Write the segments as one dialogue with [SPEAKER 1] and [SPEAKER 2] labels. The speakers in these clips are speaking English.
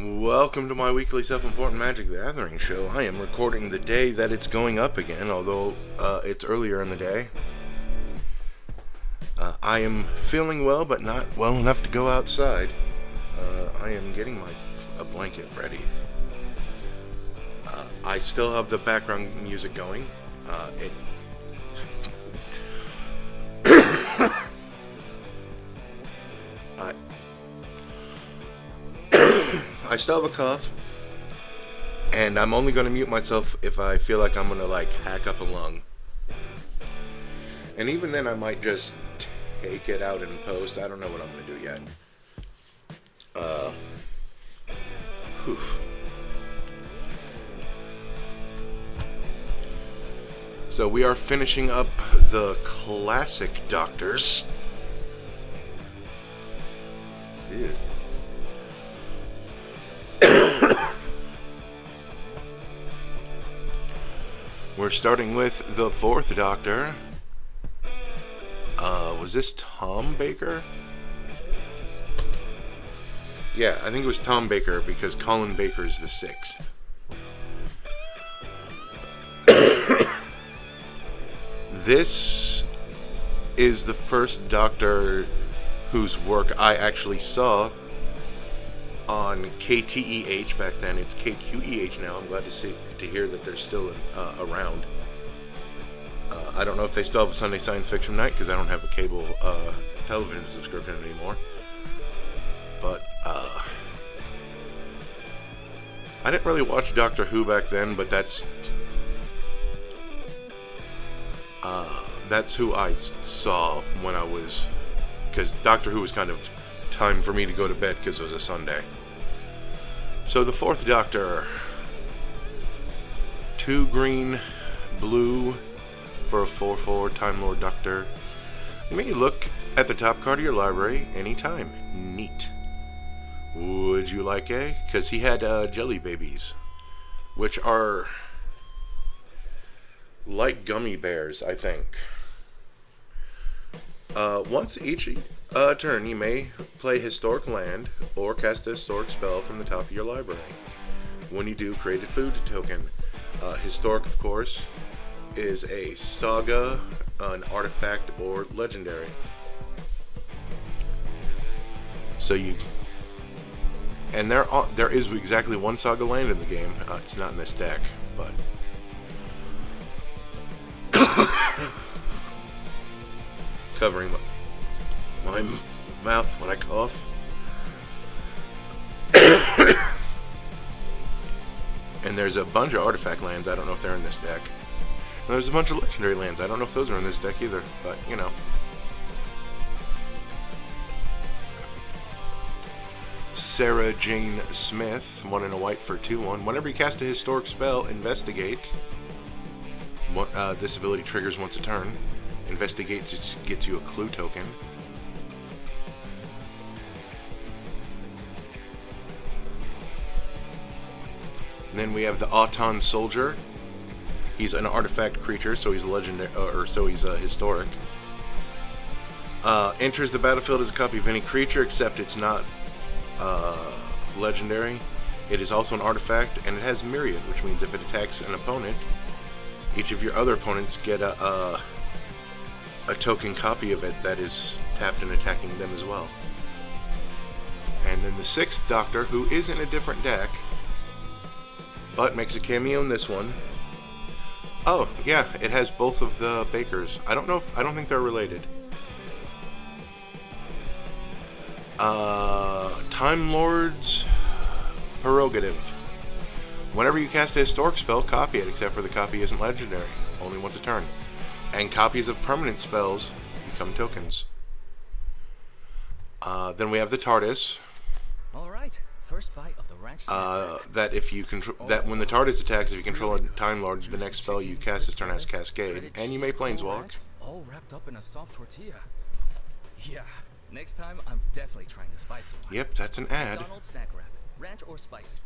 [SPEAKER 1] Welcome to my weekly self-important Magic the Gathering show. I am recording the day that it's going up again, although it's earlier in the day. I am feeling well, but not well enough to go outside. I am getting a blanket ready. I still have the background music going. I still have a cough, and I'm only going to mute myself if I feel like I'm going to hack up a lung. And even then I might just take it out in post. I don't know what I'm going to do yet. Whew. So we are finishing up the classic Doctors. Ew. We're starting with the fourth Doctor. Was this Tom Baker? Yeah, I think it was Tom Baker because Colin Baker is the sixth. This is the first Doctor whose work I actually saw on KTEH. Back then it's KQEH now. I'm glad to hear that they're still around. I don't know if they still have a Sunday Science Fiction night because I don't have a cable television subscription anymore. But I didn't really watch Doctor Who back then, but that's who I saw when I was, because Doctor Who was kind of time for me to go to bed because it was a Sunday. So the fourth Doctor, 2 green, blue for a 4/4 Time Lord Doctor. You may look at the top card of your library anytime. Neat. Would you like a? Because he had jelly babies, which are like gummy bears, I think. Once each turn, you may play historic land or cast a historic spell from the top of your library. When you do, create a food token. Historic, of course, is a saga, an artifact, or legendary. So and there is exactly one saga land in the game. It's not in this deck, but covering my mouth when I cough. And there's a bunch of artifact lands. I don't know if they're in this deck. And there's a bunch of legendary lands. I don't know if those are in this deck either, but you know. Sarah Jane Smith, 1 and a white for 2/1. Whenever you cast a historic spell, investigate. This ability triggers once a turn. Investigate gets you a clue token. And then we have the Auden Soldier. He's an artifact creature, so he's a legendary, so he's a historic. Enters the battlefield as a copy of any creature, except it's not legendary. It is also an artifact, and it has Myriad, which means if it attacks an opponent, each of your other opponents get a token copy of it that is tapped and attacking them as well. And then the sixth Doctor, who is in a different deck, but makes a cameo in this one. Oh, yeah, it has both of the Bakers. I don't think they're related. Time Lord's Prerogative. Whenever you cast a historic spell, copy it, except for the copy isn't legendary. Only once a turn. And copies of permanent spells become tokens. Then we have the TARDIS.
[SPEAKER 2] All right. First bite of the ranch
[SPEAKER 1] that if you control that when the TARDIS attacks, if you control a Time Lord, the next spell you cast this turn has Cascade, and you may Planeswalk.
[SPEAKER 2] All wrapped up in a soft tortilla. Yeah. Next time, I'm definitely trying the spicy one.
[SPEAKER 1] Yep, that's an ad.
[SPEAKER 2] McDonald's snack wrap, ranch or spicy.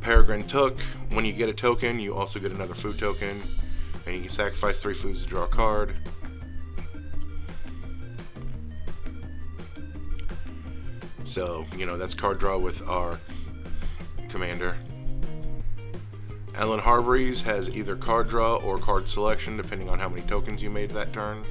[SPEAKER 1] Peregrine Took. When you get a token, you also get another food token. And you can sacrifice 3 foods to draw a card. So, you know, that's card draw with our commander. Ellen Harbories has either card draw or card selection, depending on how many tokens you made that turn.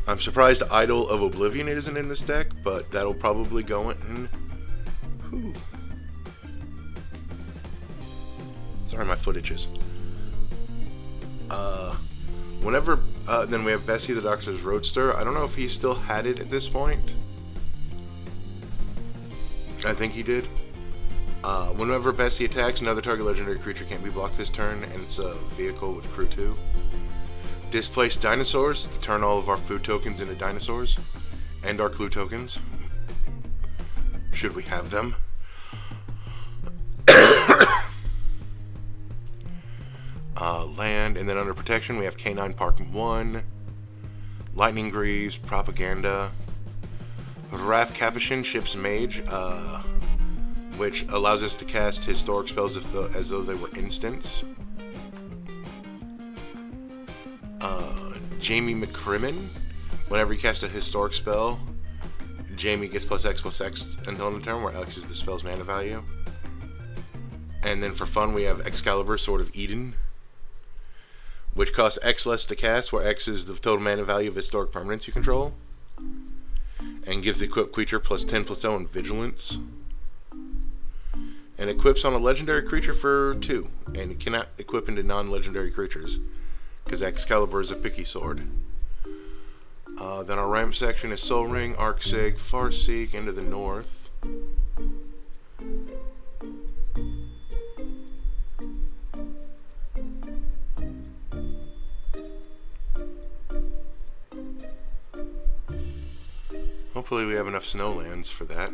[SPEAKER 1] I'm surprised Idol of Oblivion isn't in this deck, but that'll probably go in. Whew. Sorry, my foot itches. Then we have Bessie the Doctor's Roadster. I don't know if he still had it at this point. I think he did. Whenever Bessie attacks, another target legendary creature can't be blocked this turn, and it's a vehicle with crew 2. Displace dinosaurs, to turn all of our food tokens into dinosaurs, and our clue tokens, should we have them. Land, and then under protection we have Canine Park 1, Lightning Greaves, Propaganda, Wrath Capuchin, Ship's Mage, which allows us to cast historic spells as though they were instants. Jamie McCrimmon, whenever you cast a historic spell, Jamie gets +X/+X until end of turn, where X is the spell's mana value. And then for fun we have Excalibur, Sword of Eden, which costs X less to cast, where X is the total mana value of historic permanents you control, and gives the equipped creature +10/+0 in Vigilance. And equips on a legendary creature for 2, and it cannot equip into non-legendary creatures, because Excalibur is a picky sword. Then our ramp section is Soul Ring, Arcsig, Farseek, into the north. Hopefully we have enough snowlands for that.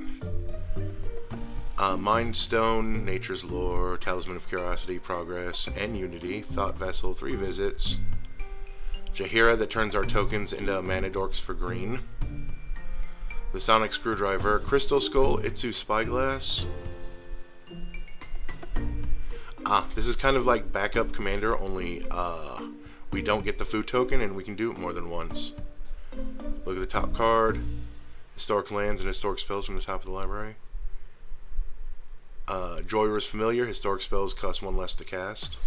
[SPEAKER 1] Mind Stone, Nature's Lore, Talisman of Curiosity, Progress, and Unity, Thought Vessel, 3 visits. Jaheira, that turns our tokens into mana dorks for green. The Sonic Screwdriver, Crystal Skull, Itsu Spyglass. This is kind of like backup commander, only we don't get the food token and we can do it more than once. Look at the top card. Historic lands and historic spells from the top of the library. Joyr's Familiar, historic spells cost 1 less to cast.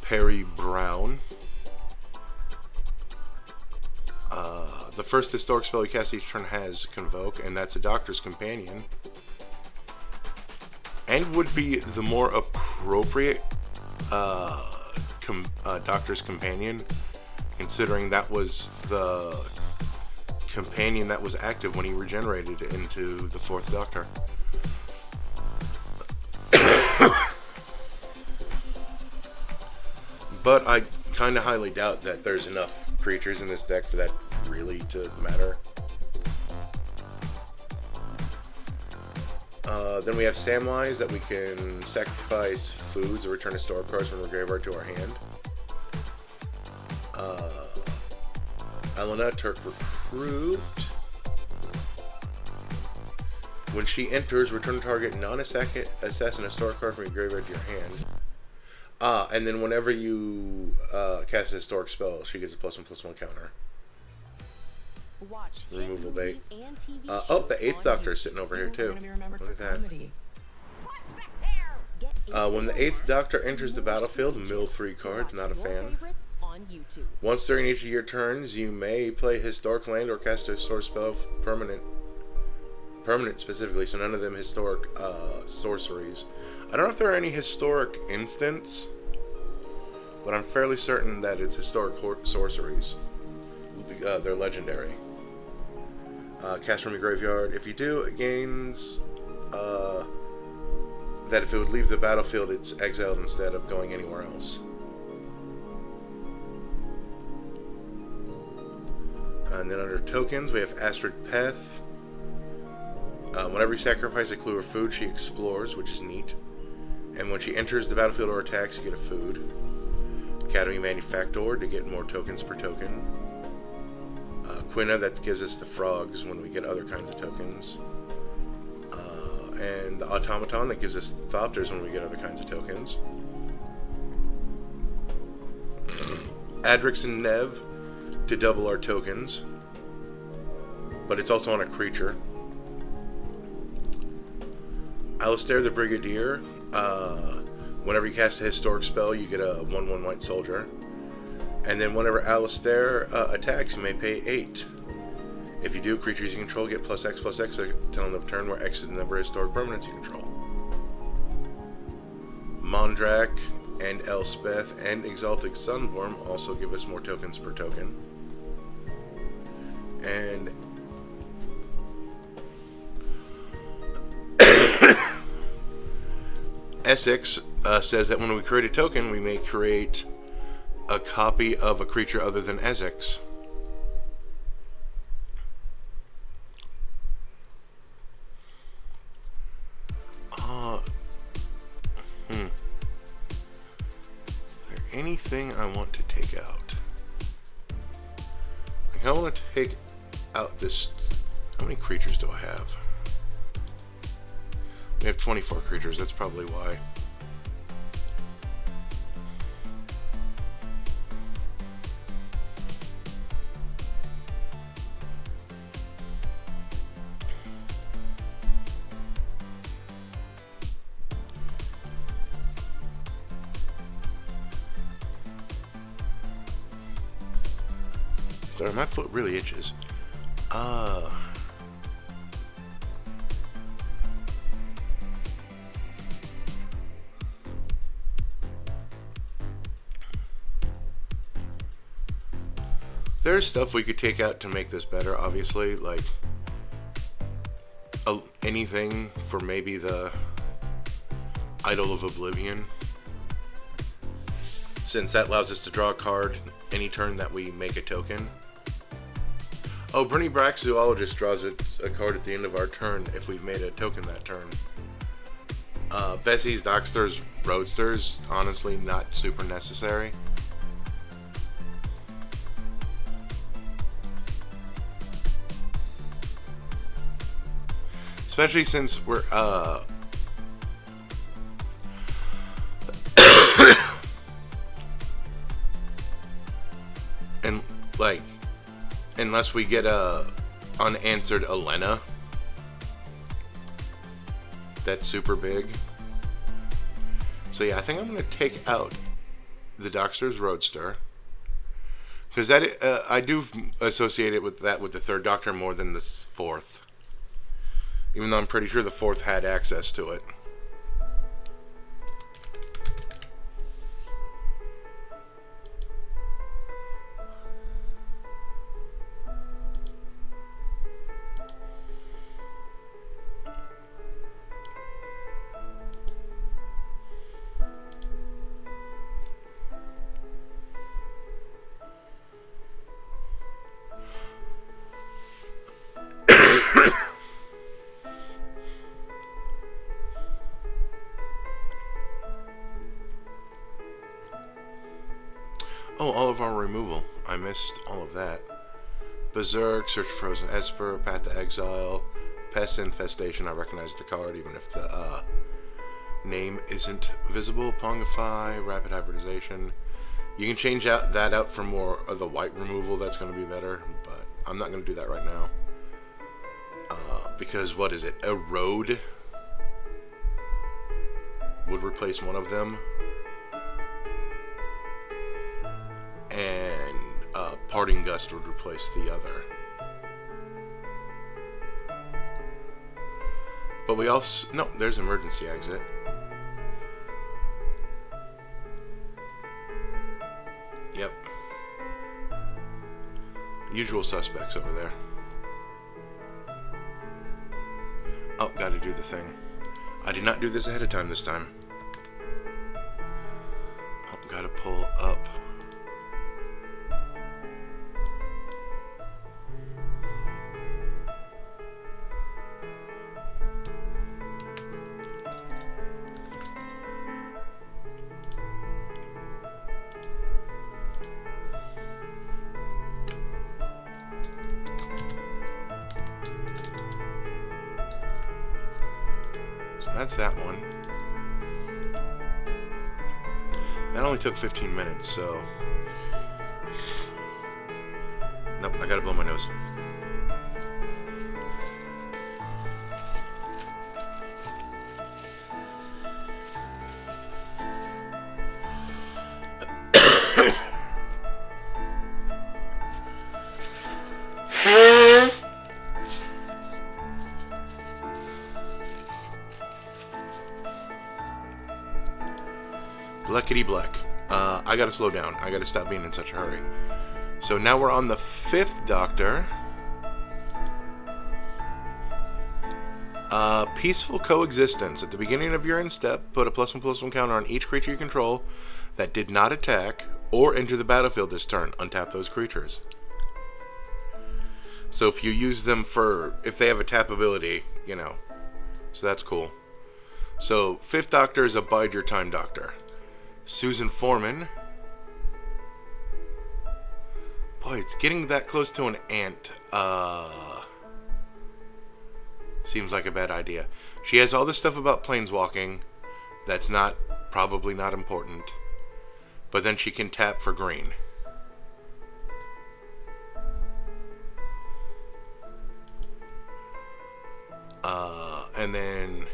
[SPEAKER 1] Perry Brown. The first historic spell you cast each turn has Convoke, and that's a Doctor's Companion. And would be the more appropriate Doctor's Companion, considering that was the companion that was active when he regenerated into the 4th Doctor. But I kind of highly doubt that there's enough creatures in this deck for that really to matter. Then we have Samwise, that we can sacrifice foods or return historic cards from the graveyard to our hand. Elena, Turk Recruit. When she enters, return target non-assassin historic card from your graveyard to your hand. And then whenever you cast a historic spell, she gets a +1/+1 counter.
[SPEAKER 3] Watch
[SPEAKER 1] Removal bait. The 8th Doctor is sitting over here too. Look at that. When the 8th Doctor enters the battlefield, mill 3 cards. Not a fan. Once during each of your turns, you may play historic land or cast a historic spell permanent specifically, so none of them historic sorceries. I don't know if there are any historic instants, but I'm fairly certain that it's historic sorceries. They're legendary. Cast from your graveyard. If you do, it gains that if it would leave the battlefield, it's exiled instead of going anywhere else. And then under tokens, we have Astrid Peth. Whenever you sacrifice a clue or food, she explores, which is neat. And when she enters the battlefield or attacks, you get a food. Academy Manufactor, to get more tokens per token. Quina, that gives us the frogs when we get other kinds of tokens. And the automaton, that gives us thopters when we get other kinds of tokens. Adrix and Nev to double our tokens, but it's also on a creature. Alistair the Brigadier, whenever you cast a historic spell, you get a 1/1 white soldier. And then whenever Alistair attacks, you may pay 8. If you do, creatures you control get +X until end of turn, where X is the number of historic permanents you control. Mondrak and Elspeth and Exalted Sunworm also give us more tokens per token. And Essex says that when we create a token, we may create a copy of a creature other than Essex. Is there anything I want to take out? I want to take out this. How many creatures do I have? We have 24 creatures, that's probably why. Sorry, my foot really itches. There's stuff we could take out to make this better, obviously, like anything for maybe the Idol of Oblivion, since that allows us to draw a card any turn that we make a token. Oh, Bernie Brack's Zoologist draws a card at the end of our turn if we've made a token that turn. Bessie's Docksters Roadsters, honestly not super necessary. Especially since we're, and, like, unless we get a unanswered Elena, that's super big. So yeah, I think I'm going to take out the Docksters Roadster, because that, I do associate it with that, with the third Doctor more than the fourth. Even though I'm pretty sure the fourth had access to it. Oh, all of our removal. I missed all of that. Berserk, Search for Frozen Esper, Path to Exile, Pest Infestation. I recognize the card even if the name isn't visible. Pongify, Rapid Hybridization. You can change that out for more of the white removal. That's going to be better, but I'm not going to do that right now. Because, what is it? Erode would replace one of them. And Parting Gust would replace the other. But we also... No, there's Emergency Exit. Yep. Usual suspects over there. Oh, gotta do the thing. I did not do this ahead of time this time. Oh, gotta pull up. that's that one. That only took 15 minutes, so... Nope, I gotta blow my nose. Blackety black. I gotta slow down. I gotta stop being in such a hurry. So now we're on the 5th Doctor. Peaceful coexistence. At the beginning of your end step, put a +1/+1 counter on each creature you control that did not attack or enter the battlefield this turn. Untap those creatures. So if you use them for, if they have a tap ability, you know. So that's cool. So 5th Doctor is a Bide Your Time Doctor. Susan Foreman. Boy, it's getting that close to an ant. Seems like a bad idea. She has all this stuff about planeswalking that's probably not important. But then she can tap for green. And then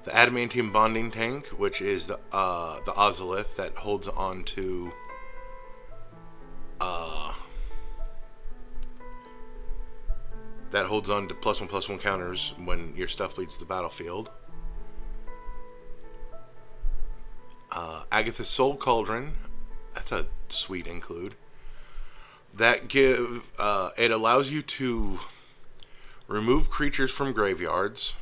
[SPEAKER 1] the Adamantium Bonding Tank, which is the Ozolith that holds on to +1/+1 counters when your stuff leaves the battlefield. Agatha's Soul Cauldron, that's a sweet include. That it allows you to remove creatures from graveyards,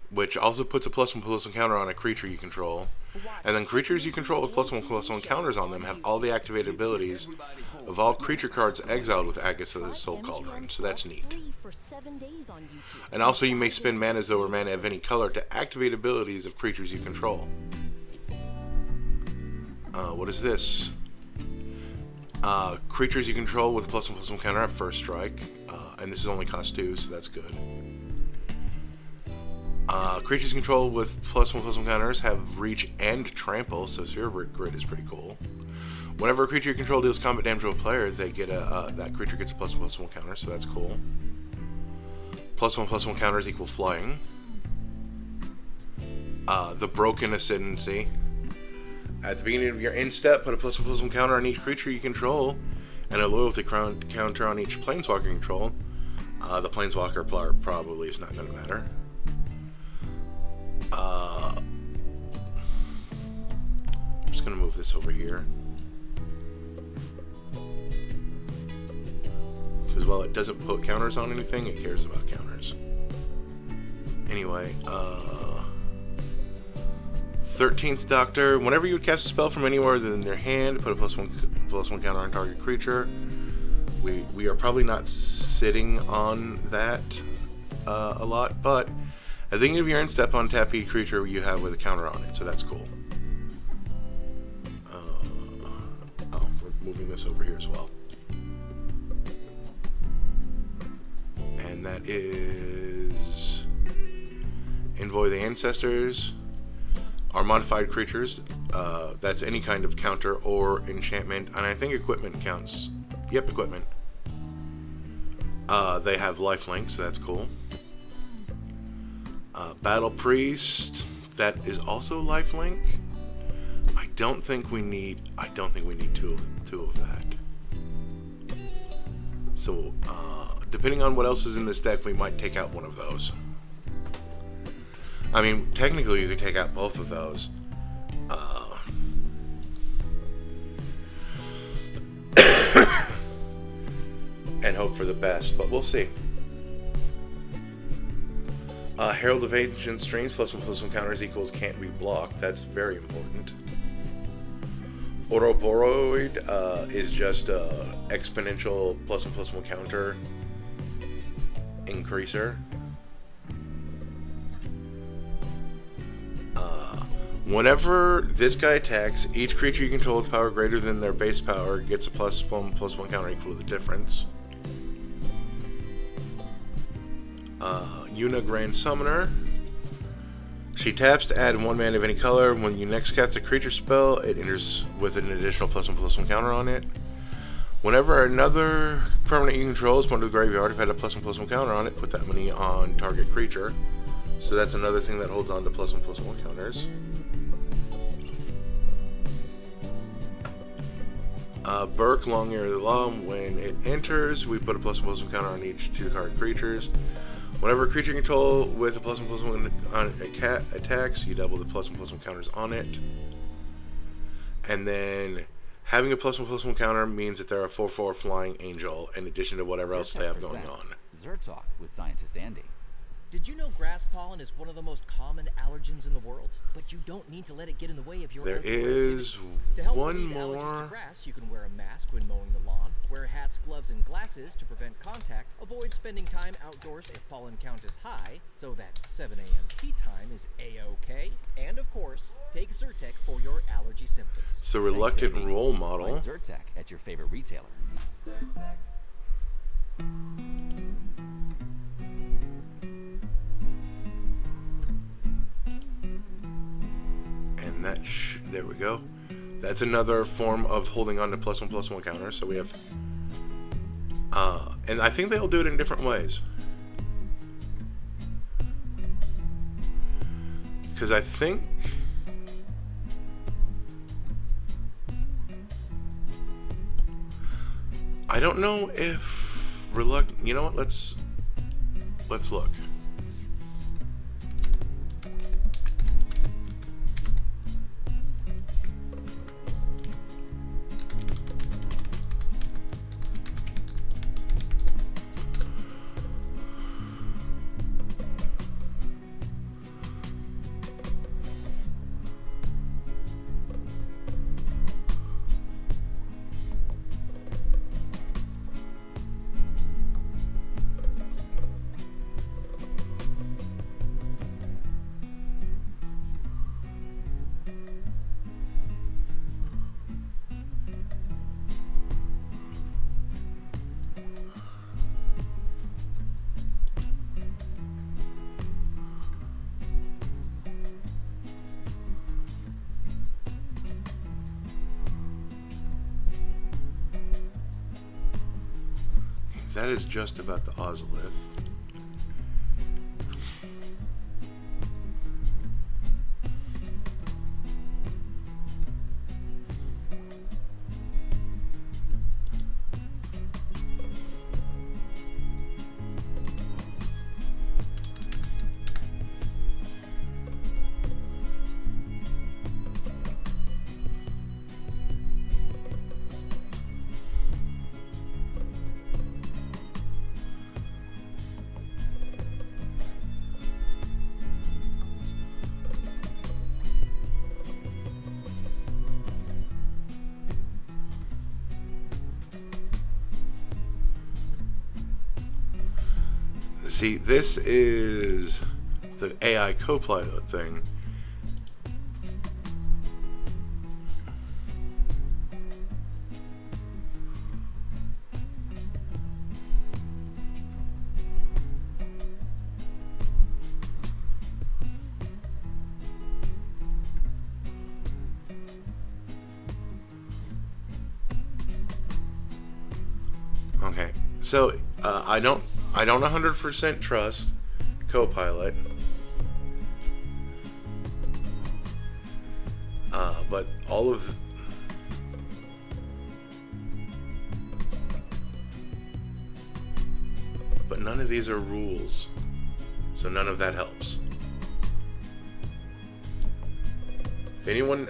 [SPEAKER 1] which also puts a +1/+1 counter on a creature you control. And then creatures you control with +1/+1 counters on them have all the activated abilities of all creature cards exiled with Agatha's Soul Cauldron, so that's neat. And also you may spend mana as though or mana of any color to activate abilities of creatures you control. What is this? Creatures you control with +1/+1 counter at first strike, and this is only cost 2, so that's good. Creatures controlled with +1/+1 counters have reach and trample, so Sphere Grid is pretty cool. Whenever a creature you control deals combat damage to a player, they get that creature gets a +1/+1 counter, so that's cool. +1/+1 counters equal flying. The Broken Ascendancy. At the beginning of your end step, put a +1/+1 counter on each creature you control, and a loyalty counter on each planeswalker you control. The planeswalker probably is not going to matter. I'm just going to move this over here. Because while it doesn't put counters on anything, it cares about counters. Anyway, 13th Doctor. Whenever you would cast a spell from anywhere other than their hand, put a +1/+1 counter on target creature. We are probably not sitting on that a lot, but at the beginning of your end step, on tap each creature you have with a counter on it, so that's cool. We're moving this over here as well. And that is Envoy the Ancestors. Are modified creatures. That's any kind of counter or enchantment, and I think equipment counts. Yep, equipment. They have lifelink, so that's cool. Battle Priest, that is also lifelink. I don't think we need two of that. So, depending on what else is in this deck, we might take out one of those. I mean, technically you could take out both of those. And hope for the best, but we'll see. Herald of Ancient Streams, +1/+1 counters equals can't be blocked. That's very important. Ouroboros is just a exponential +1/+1 counter increaser. Whenever this guy attacks, each creature you control with power greater than their base power gets a +1/+1 counter equal to the difference. Yuna Grand Summoner. She taps to add 1 mana of any color. When you next cast a creature spell, it enters with an additional +1/+1 counter on it. Whenever another permanent you control is put into the graveyard, if it had a +1/+1 counter on it, put that money on target creature. So that's another thing that holds on to +1/+1 counters. Burke, Long Ear of the Law. When it enters, we put a +1/+1 counter on each 2-card creatures. Whenever a creature you control with a +1/+1 on a cat attacks, you double the +1/+1 counters on it. And then having a +1/+1 counter means that they're a 4/4 flying angel in addition to whatever else they have going on.
[SPEAKER 3] Zertalk with Scientist Andy.
[SPEAKER 4] Did you know grass pollen is one of the most common allergens in the world? But you don't need to let it get in the way of your
[SPEAKER 1] There is
[SPEAKER 4] to help
[SPEAKER 1] one
[SPEAKER 4] relieve allergies to
[SPEAKER 1] more.
[SPEAKER 4] grass, you can wear a mask when mowing the lawn, wear hats, gloves, and glasses to prevent contact, avoid spending time outdoors if pollen count is high, so that 7 a.m. tea time is A-OK, and of course, take Zyrtec for your allergy symptoms.
[SPEAKER 1] It's the reluctant
[SPEAKER 3] Thanks,
[SPEAKER 1] role model.
[SPEAKER 3] Find Zyrtec at your favorite retailer.
[SPEAKER 1] And that there we go. That's another form of holding on to +1/+1 counter. So we have, and I think they'll do it in different ways. Because I think I don't know if reluctant. You know what? Let's look. That is just about the Ozolith. See, this is the AI co-pilot thing. Okay, so I don't 100% trust Copilot, but none of these are rules, so none of that helps. If anyone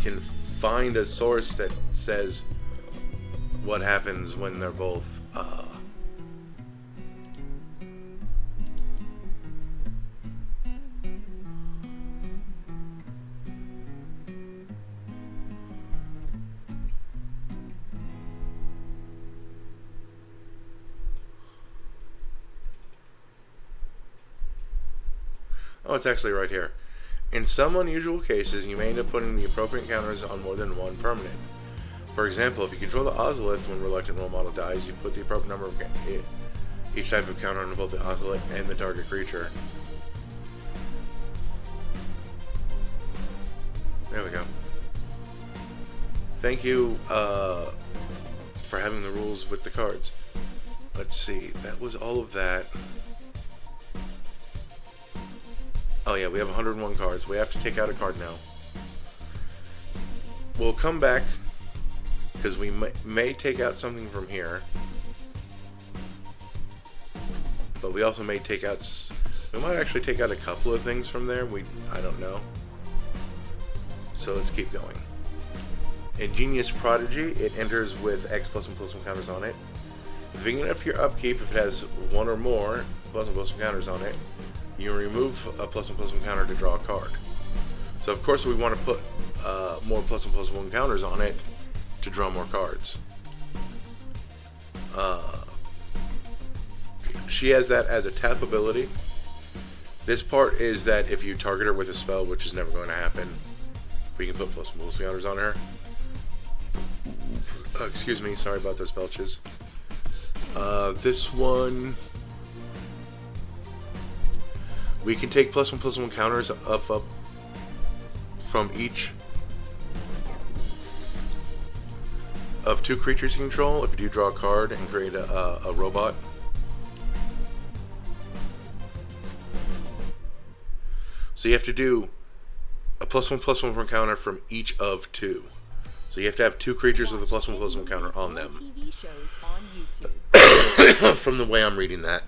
[SPEAKER 1] can find a source that says what happens when they're both oh, it's actually right here. In some unusual cases, you may end up putting the appropriate counters on more than one permanent. For example, if you control the Ozolith when Reluctant Role Model dies, you put the appropriate number of each type of counter on both the oscillate and the target creature. There we go. Thank you for having the rules with the cards. Let's see, that was all of that. Oh yeah, we have 101 cards. We have to take out a card now. We'll come back, because we may take out something from here. But we also may take out... We might actually take out a couple of things from there. I don't know. So let's keep going. Ingenious Prodigy. It enters with X +1/+1 counters on it. At the beginning of your upkeep, if it has one or more +1/+1 counters on it, you remove a +1/+1 counter to draw a card. So of course we want to put more +1/+1 counters on it to draw more cards. She has that as a tap ability. This part is that if you target her with a spell, which is never going to happen, we can put +1/+1 counters on her. Excuse me, sorry about those belches. This one, we can take +1/+1 counters up from each of 2 creatures you control. If you do draw a card and create a robot. So you have to do a +1/+1 counter from each of 2. So you have to have 2 creatures with a +1/+1 counter on them.
[SPEAKER 5] TV shows on YouTube.
[SPEAKER 1] From the way I'm reading that.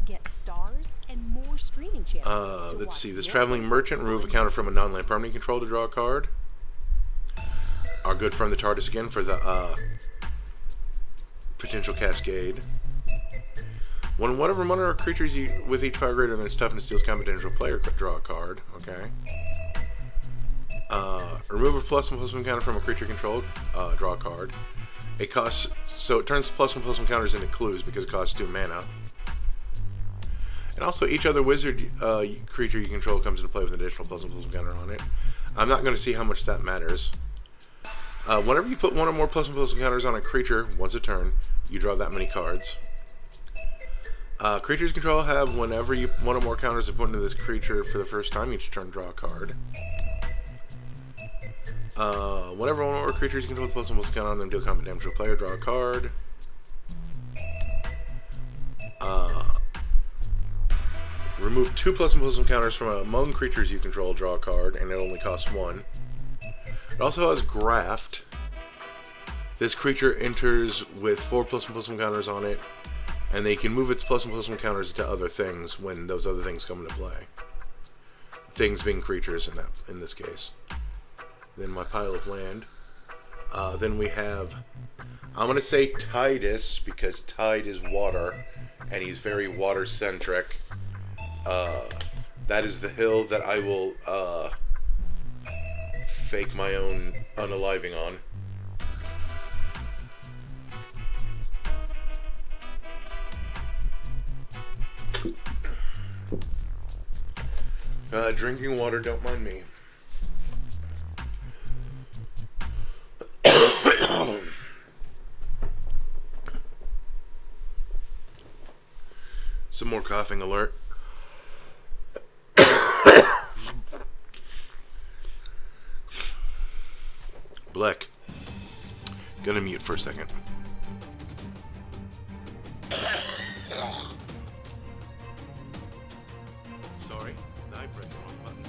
[SPEAKER 5] Get stars and more streaming channels.
[SPEAKER 1] Let's see. This Traveling Merchant, remove a counter from a non-land permanent control to draw a card. Our good friend the TARDIS again for the potential Cascade. When one of our creatures with each power greater than its toughness deals combat damage to a player, draw a card. Okay. Remove a +1/+1 counter from a creature controlled, draw a card. It costs, so it turns +1/+1 counters into clues because it costs 2 mana. And also each other wizard creature you control comes into play with an additional +1/+1 counter on it. I'm not going to see how much that matters. Whenever you put one or more +1/+1 counters on a creature once a turn, you draw that many cards. Creatures you control have whenever one or more counters are put into this creature for the first time each turn, draw a card. Whenever one or more creatures you control with +1/+1 counter on them deal combat damage to a player, draw a card. Remove 2 +1/+1 counters from among creatures you control, draw a card, and it only costs 1. It also has Graft. This creature enters with 4 +1/+1 counters on it, and they can move its +1/+1 counters to other things when those other things come into play. Things being creatures in this case. Then my pile of land. Then we have, I'm going to say Tidus, because tide is water, and he's very water-centric. That is the hill that I will fake my own unaliving on. Drinking water, don't mind me. Some more coughing alert. Black. Gonna mute for a second. Sorry, I pressed the wrong button.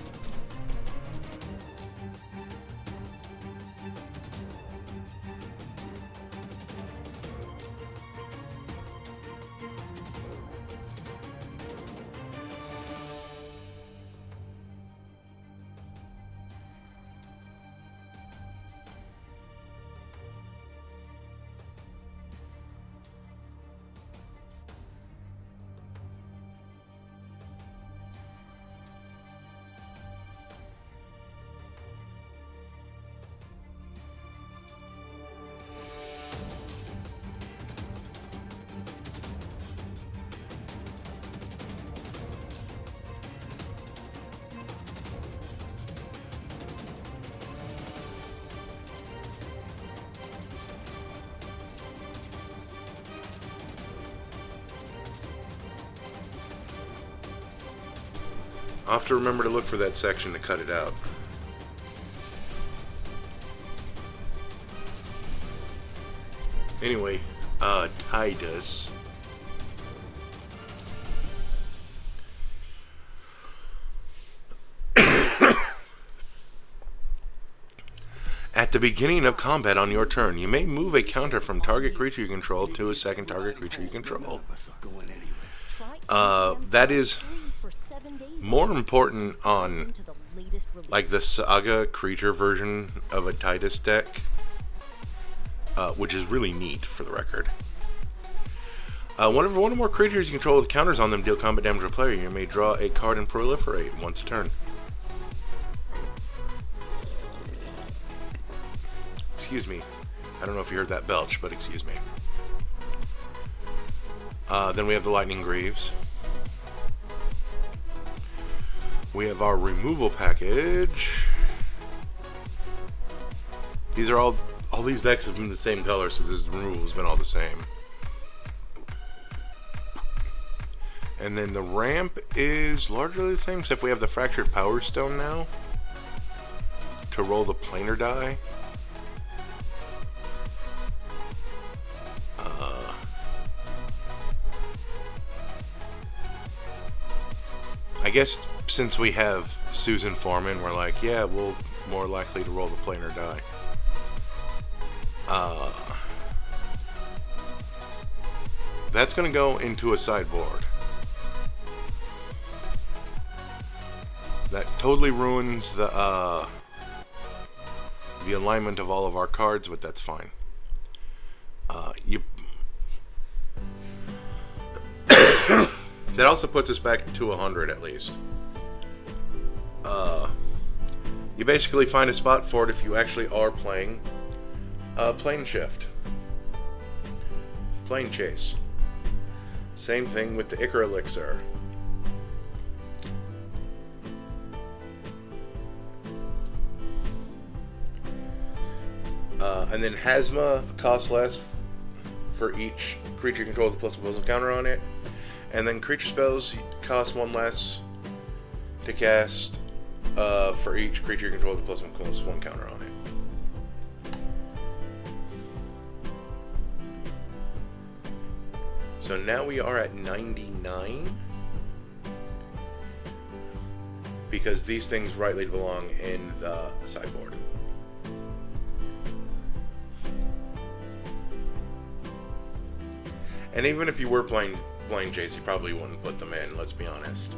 [SPEAKER 1] I'll have to remember to look for that section to cut it out. Anyway, Titus. At the beginning of combat on your turn, you may move a counter from target creature you control to a second target creature you control. That is more important on like the Saga creature version of a Titus deck, which is really neat for the record. Whenever one or more creatures you control with counters on them deal combat damage to a player, you may draw a card and proliferate once a turn. Excuse me. I don't know if you heard that belch, but excuse me. Then we have the Lightning Greaves. We have our removal package. These are all these decks have been the same color, so this removal has been all the same. And then the ramp is largely the same, except we have the Fractured Power Stone now to roll the planar die. I guess since we have Susan Foreman, we're like, yeah, we're more likely to roll the planar die. That's going to go into a sideboard. That totally ruins the alignment of all of our cards, but that's fine. That also puts us back to 100 at least. You basically find a spot for it if you actually are playing Plane Shift. Plane Chase. Same thing with the Ichor Elixir. And then Hazma costs less for each creature you control with a +1/+1 counter on it. And then creature spells cost 1 less to cast for each creature you control with a +1/+1 counter on it. So now we are at 99. Because these things rightly belong in the sideboard. And even if you were playing Jace, you probably wouldn't put them in, let's be honest.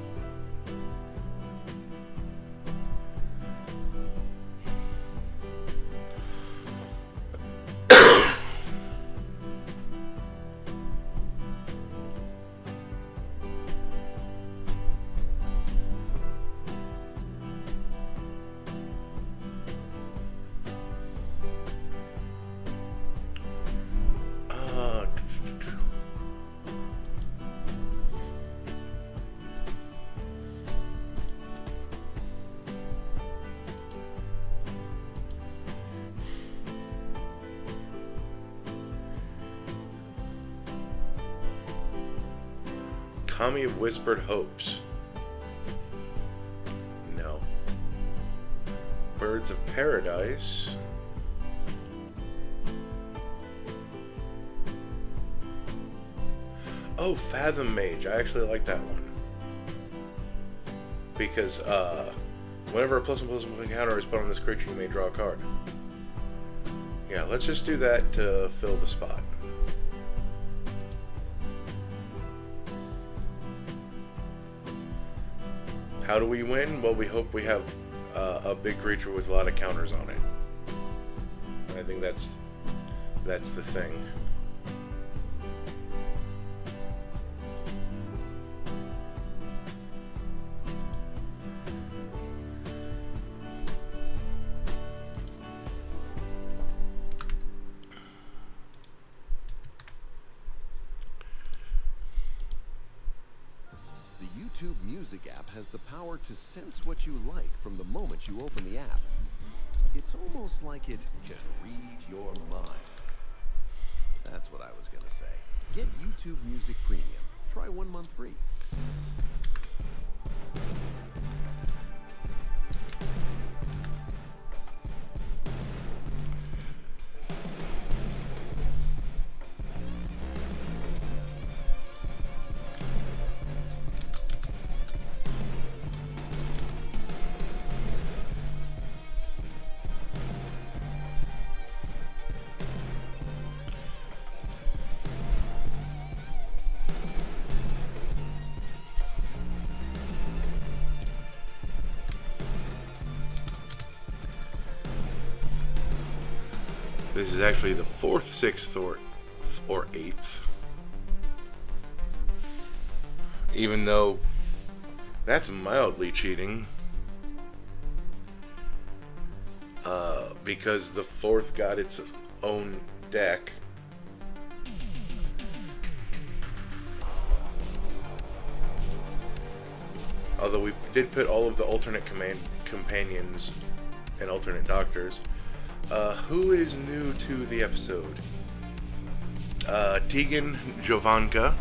[SPEAKER 1] Kami of Whispered Hopes. No. Birds of Paradise. Oh, Fathom Mage. I actually like that one. Because, whenever a +1/+1 counter is put on this creature, you may draw a card. Yeah, let's just do that to fill the spot. How do we win? Well, we hope we have a big creature with a lot of counters on it. I think that's the thing.
[SPEAKER 6] YouTube Music app has the power to sense what you like from the moment you open the app. It's almost like it can read your mind. That's what I was gonna say. Get YouTube Music Premium. Try 1 month free.
[SPEAKER 1] This is actually the 4th, 6th, or 8th. Even though that's mildly cheating. Because the 4th got its own deck. Although we did put all of the alternate companions and alternate doctors. Who is new to the episode? Tegan Jovanka.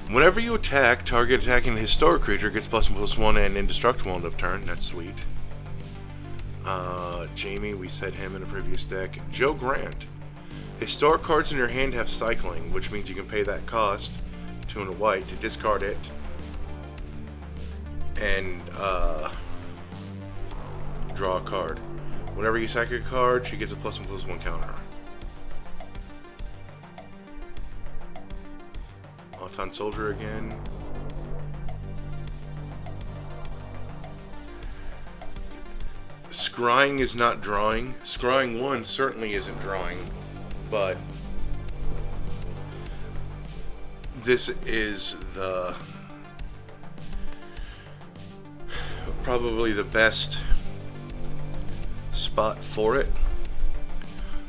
[SPEAKER 1] Whenever you attack, target attacking a historic creature gets +1/+1 and indestructible end of turn. That's sweet. Jamie, we said him in a previous deck. Joe Grant. Historic cards in your hand have cycling, which means you can pay that cost, 2 and a white, to discard it. And, draw a card. Whenever you sack a card, she gets a +1/+1 counter. Auton Soldier again. Scrying is not drawing. Scrying 1 certainly isn't drawing, but this is probably the best spot for it.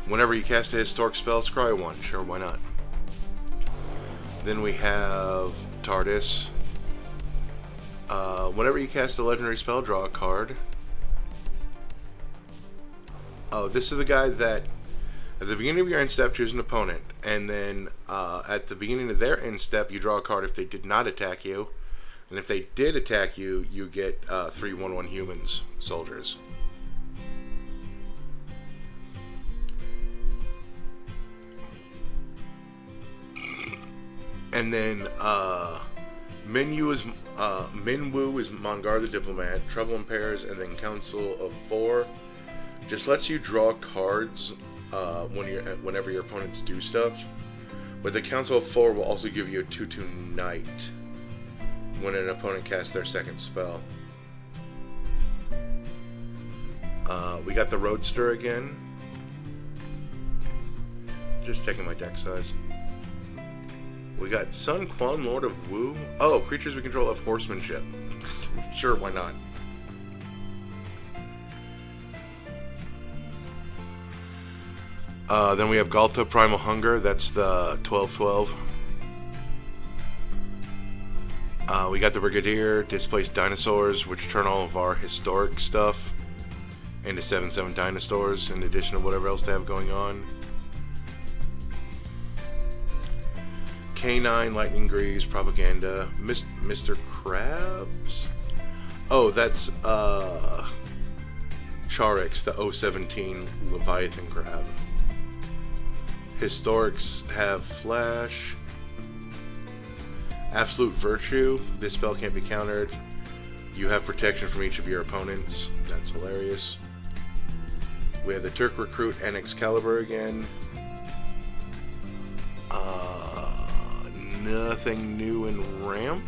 [SPEAKER 1] Whenever you cast a historic spell, scry 1. Sure, why not? Then we have TARDIS. Whenever you cast a legendary spell, draw a card. Oh, this is the guy that at the beginning of your end step, choose an opponent, and then at the beginning of their end step, you draw a card if they did not attack you, and if they did attack you, you get 3/1/1 humans soldiers. And then Minwu is Mongar the Diplomat, Trouble in Pairs, and then Council of 4. Just lets you draw cards whenever your opponents do stuff. But the Council of 4 will also give you a 2/2 Knight when an opponent casts their second spell. We got the Roadster again. Just checking my deck size. We got Sun Quan, Lord of Wu. Oh, creatures we control have horsemanship. Sure, why not? Then we have Galta, Primal Hunger. That's the 12/12. We got the Brigadier, Displaced Dinosaurs, which turn all of our historic stuff into 7/7 dinosaurs, in addition to whatever else they have going on. K9, Lightning Grease, Propaganda, Mr. Krabs. Oh, that's Charix, the 017 Leviathan Crab. Historics have Flash. Absolute Virtue. This spell can't be countered. You have protection from each of your opponents. That's hilarious. We have the Turk Recruit and Excalibur again. Nothing new in Ramp.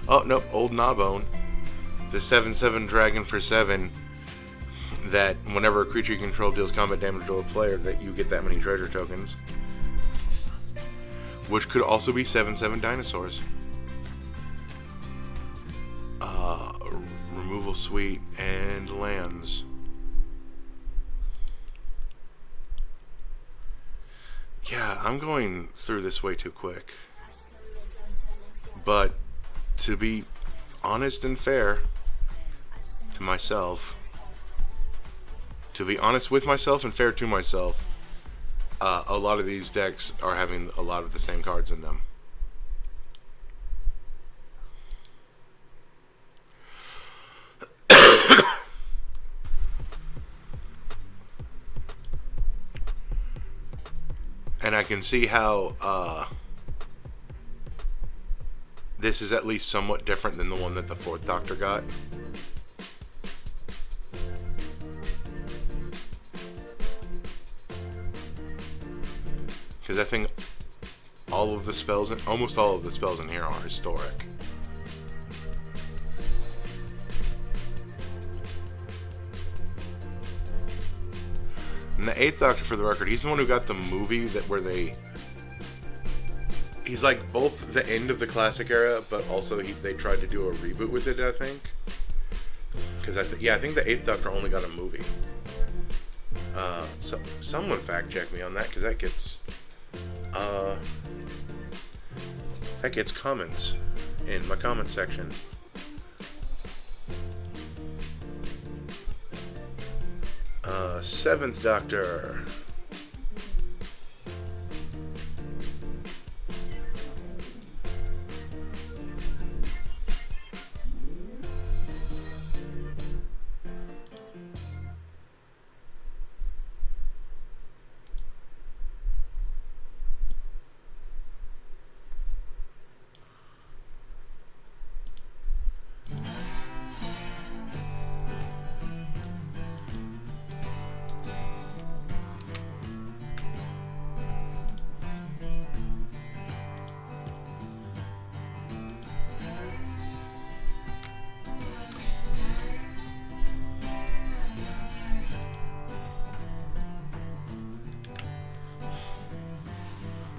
[SPEAKER 1] Oh, nope. Old Gnawbone. The 7/7 Dragon for 7. That whenever a creature you control deals combat damage to a player, that you get that many treasure tokens. Which could also be 7/7 dinosaurs. Removal Suite and lands. Yeah, I'm going through this way too quick. But to be honest and fair to myself, to be honest with myself and fair to myself, a lot of these decks are having a lot of the same cards in them. And I can see how this is at least somewhat different than the one that the 4th Doctor got. Because I think all of the spells, almost all of the spells in here are historic. Eighth Doctor, for the record, he's the one who got the movie he's like both the end of the classic era, but also they tried to do a reboot with it, I think. Because I think the Eighth Doctor only got a movie. So someone fact check me on that, because that gets comments in my comment section. Seventh Doctor.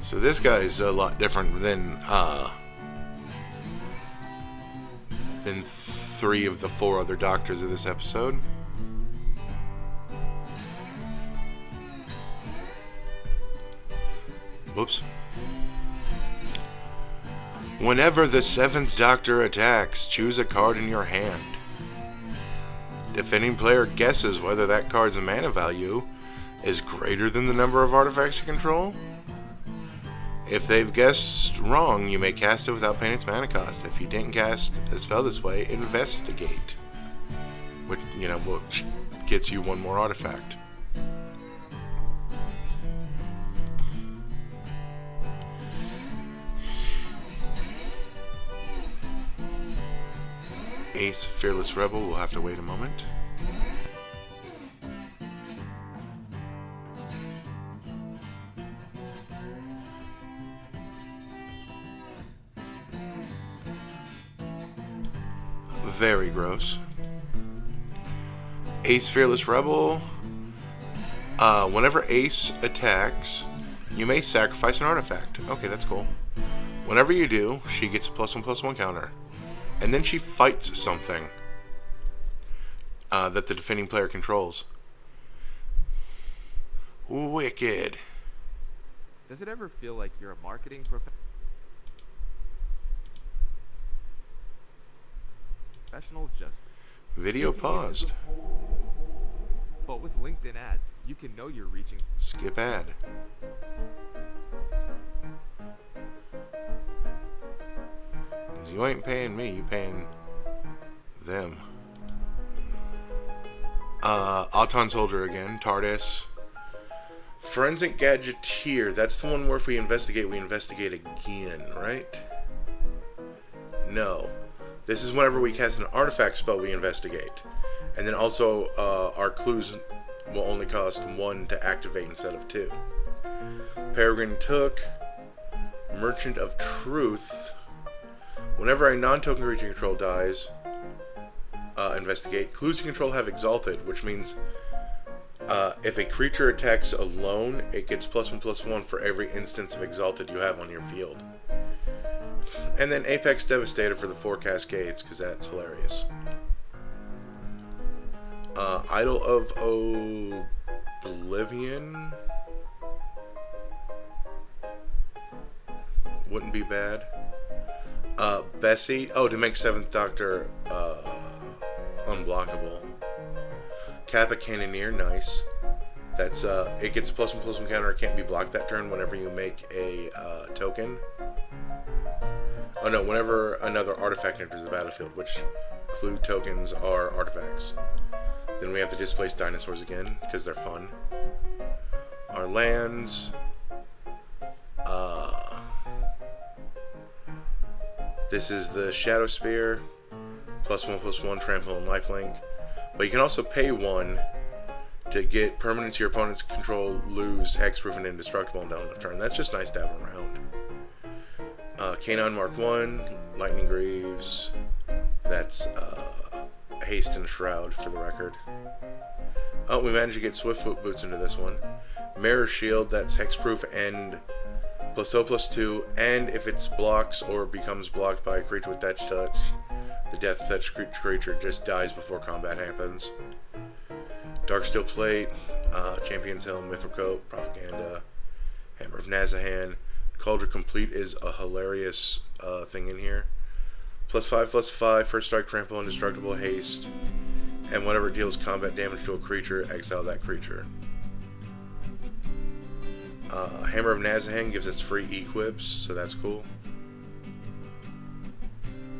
[SPEAKER 1] So this guy's a lot different than 3 of the 4 other Doctors of this episode. Whoops. Whenever the 7th Doctor attacks, choose a card in your hand. Defending player guesses whether that card's mana value is greater than the number of artifacts you control. If they've guessed wrong, you may cast it without paying its mana cost. If you didn't cast a spell this way, investigate. Which gets you 1 more artifact. Ace Fearless Rebel will have to wait a moment. Very gross. Ace Fearless Rebel. Whenever Ace attacks, you may sacrifice an artifact. Okay, that's cool. Whenever you do, she gets a +1/+1 counter. And then she fights something that the defending player controls. Wicked.
[SPEAKER 7] Does it ever feel like you're a marketing professional just
[SPEAKER 1] Video paused.
[SPEAKER 7] But with LinkedIn ads, you can know you're reaching.
[SPEAKER 1] Skip ad. Because you ain't paying me, you paying them. Auton Soldier again, TARDIS. Forensic Gadgeteer, that's the one where if we investigate again, right? No. This is whenever we cast an artifact spell, we investigate. And then also, our clues will only cost 1 to activate instead of 2. Peregrine Took. Merchant of Truth. Whenever a non-token creature you control dies, investigate. Clues you control have Exalted, which means if a creature attacks alone, it gets +1/+1 for every instance of Exalted you have on your field. And then Apex Devastator for the 4 Cascades, because that's hilarious. Idol of Oblivion wouldn't be bad. Bessie, to make 7th Doctor unblockable. Kappa Cannoneer, nice. That's it gets a +1/+1 counter. It can't be blocked that turn whenever you make a token. Oh no, whenever another artifact enters the battlefield, which clue tokens are artifacts. Then we have to displace dinosaurs again, because they're fun. Our lands. This is the Shadow Spear. +1/+1 trample and lifelink. But you can also pay 1 to get permanents your opponents control lose hexproof and indestructible on down the turn. That's just nice to have around. Canine Mark 1, Lightning Greaves. That's Haste and Shroud for the record. Oh, we managed to get Swiftfoot Boots into this one. Mirror Shield, that's hexproof and +0/+2, and if it's blocks or becomes blocked by a creature with Death Touch, the Death Touch creature just dies before combat happens. Darksteel Plate, Champion's Helm, Mithril Coat, Propaganda, Hammer of Nazahan. Cauldron Complete is a hilarious thing in here. +5/+5, first strike, trample, indestructible, haste, and whenever it deals combat damage to a creature, exile that creature. Hammer of Nazahan gives us free equips, so that's cool.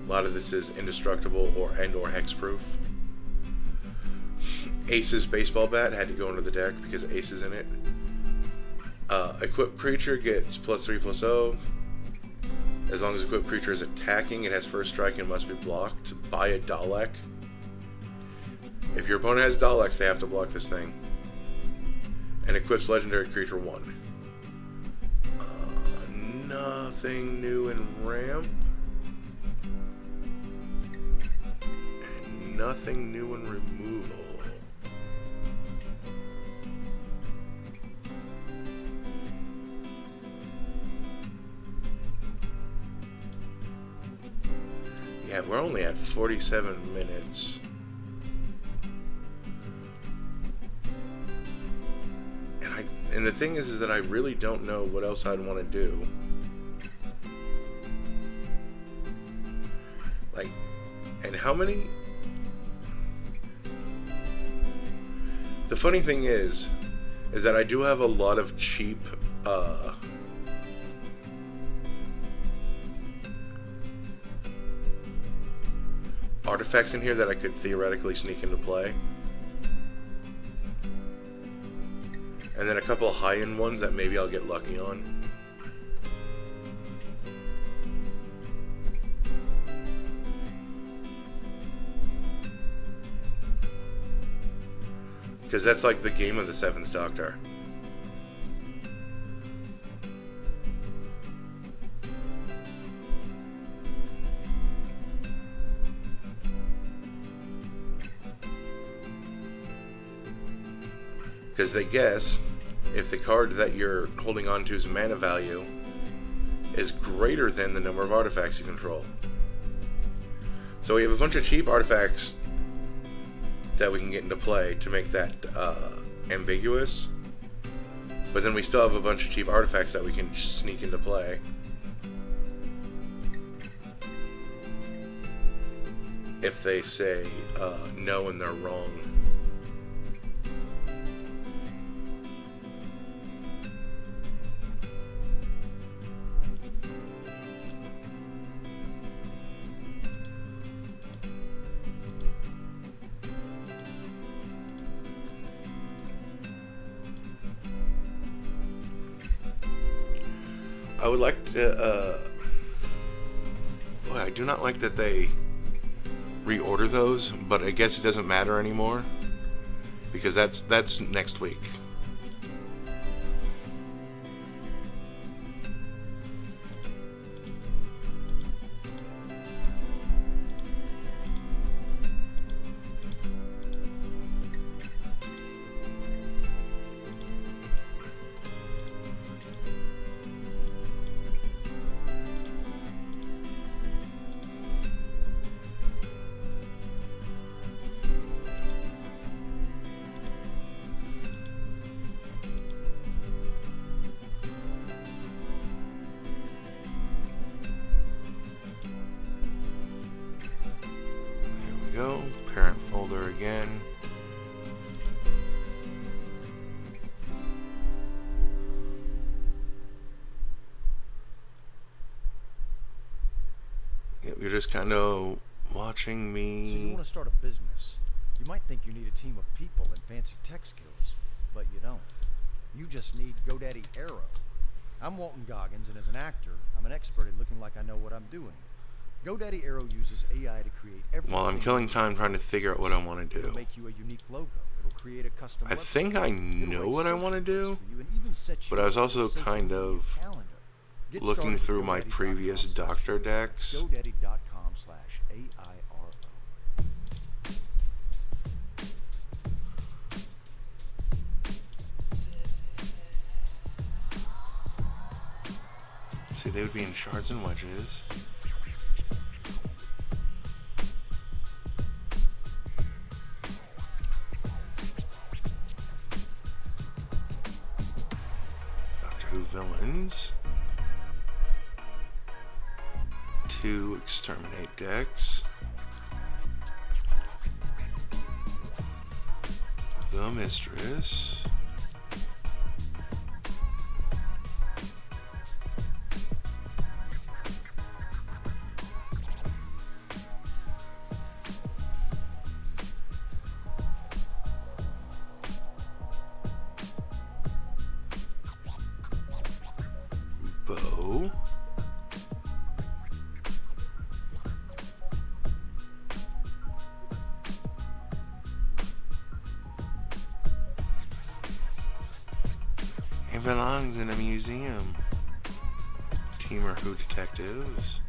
[SPEAKER 1] A lot of this is indestructible or hexproof. Ace's baseball bat had to go into the deck because Ace is in it. Equipped creature gets +3/+0. As long as equipped creature is attacking, it has first strike and must be blocked by a Dalek. If your opponent has Daleks, they have to block this thing. And equips legendary creature 1. Nothing new in ramp. And nothing new in removal. Yeah, we're only at 47 minutes. And the thing is that I really don't know what else I'd want to do. Like, and how many? The funny thing is that I do have a lot of cheap, artifacts in here that I could theoretically sneak into play. And then a couple of high-end ones that maybe I'll get lucky on. Because that's like the game of the 7th Doctor. Because they guess if the card that you're holding on to's mana value is greater than the number of artifacts you control. So we have a bunch of cheap artifacts that we can get into play to make that ambiguous. But then we still have a bunch of cheap artifacts that we can sneak into play. If they say no and they're wrong. I would like to, boy, I do not like that they reorder those, but I guess it doesn't matter anymore, because that's next week. Go, parent folder again. Yep, you're just kind of watching me.
[SPEAKER 8] So you want to start a business. You might think you need a team of people and fancy tech skills, but you don't. You just need GoDaddy Arrow. I'm Walton Goggins, and as an actor, I'm an expert in looking like I know what I'm doing. GoDaddy Arrow uses AI to create everything.
[SPEAKER 1] Well, I'm killing time trying to figure out what I want to do.
[SPEAKER 8] It'll make you a unique logo. It'll create a custom
[SPEAKER 1] I
[SPEAKER 8] website.
[SPEAKER 1] think I know what I want to do,
[SPEAKER 8] for you and even set you
[SPEAKER 1] but I was
[SPEAKER 8] up
[SPEAKER 1] also
[SPEAKER 8] with a
[SPEAKER 1] kind
[SPEAKER 8] social media
[SPEAKER 1] of
[SPEAKER 8] calendar. Get
[SPEAKER 1] looking
[SPEAKER 8] started
[SPEAKER 1] through
[SPEAKER 8] with
[SPEAKER 1] my
[SPEAKER 8] GoDaddy.com
[SPEAKER 1] previous
[SPEAKER 8] slash
[SPEAKER 1] Doctor decks.
[SPEAKER 8] GoDaddy.com/AIRO.
[SPEAKER 1] see, they would be in shards and wedges. Doctor Who villains. 2 exterminate decks. The Mistress. Bow. It belongs in a museum. Teamer Who detectives.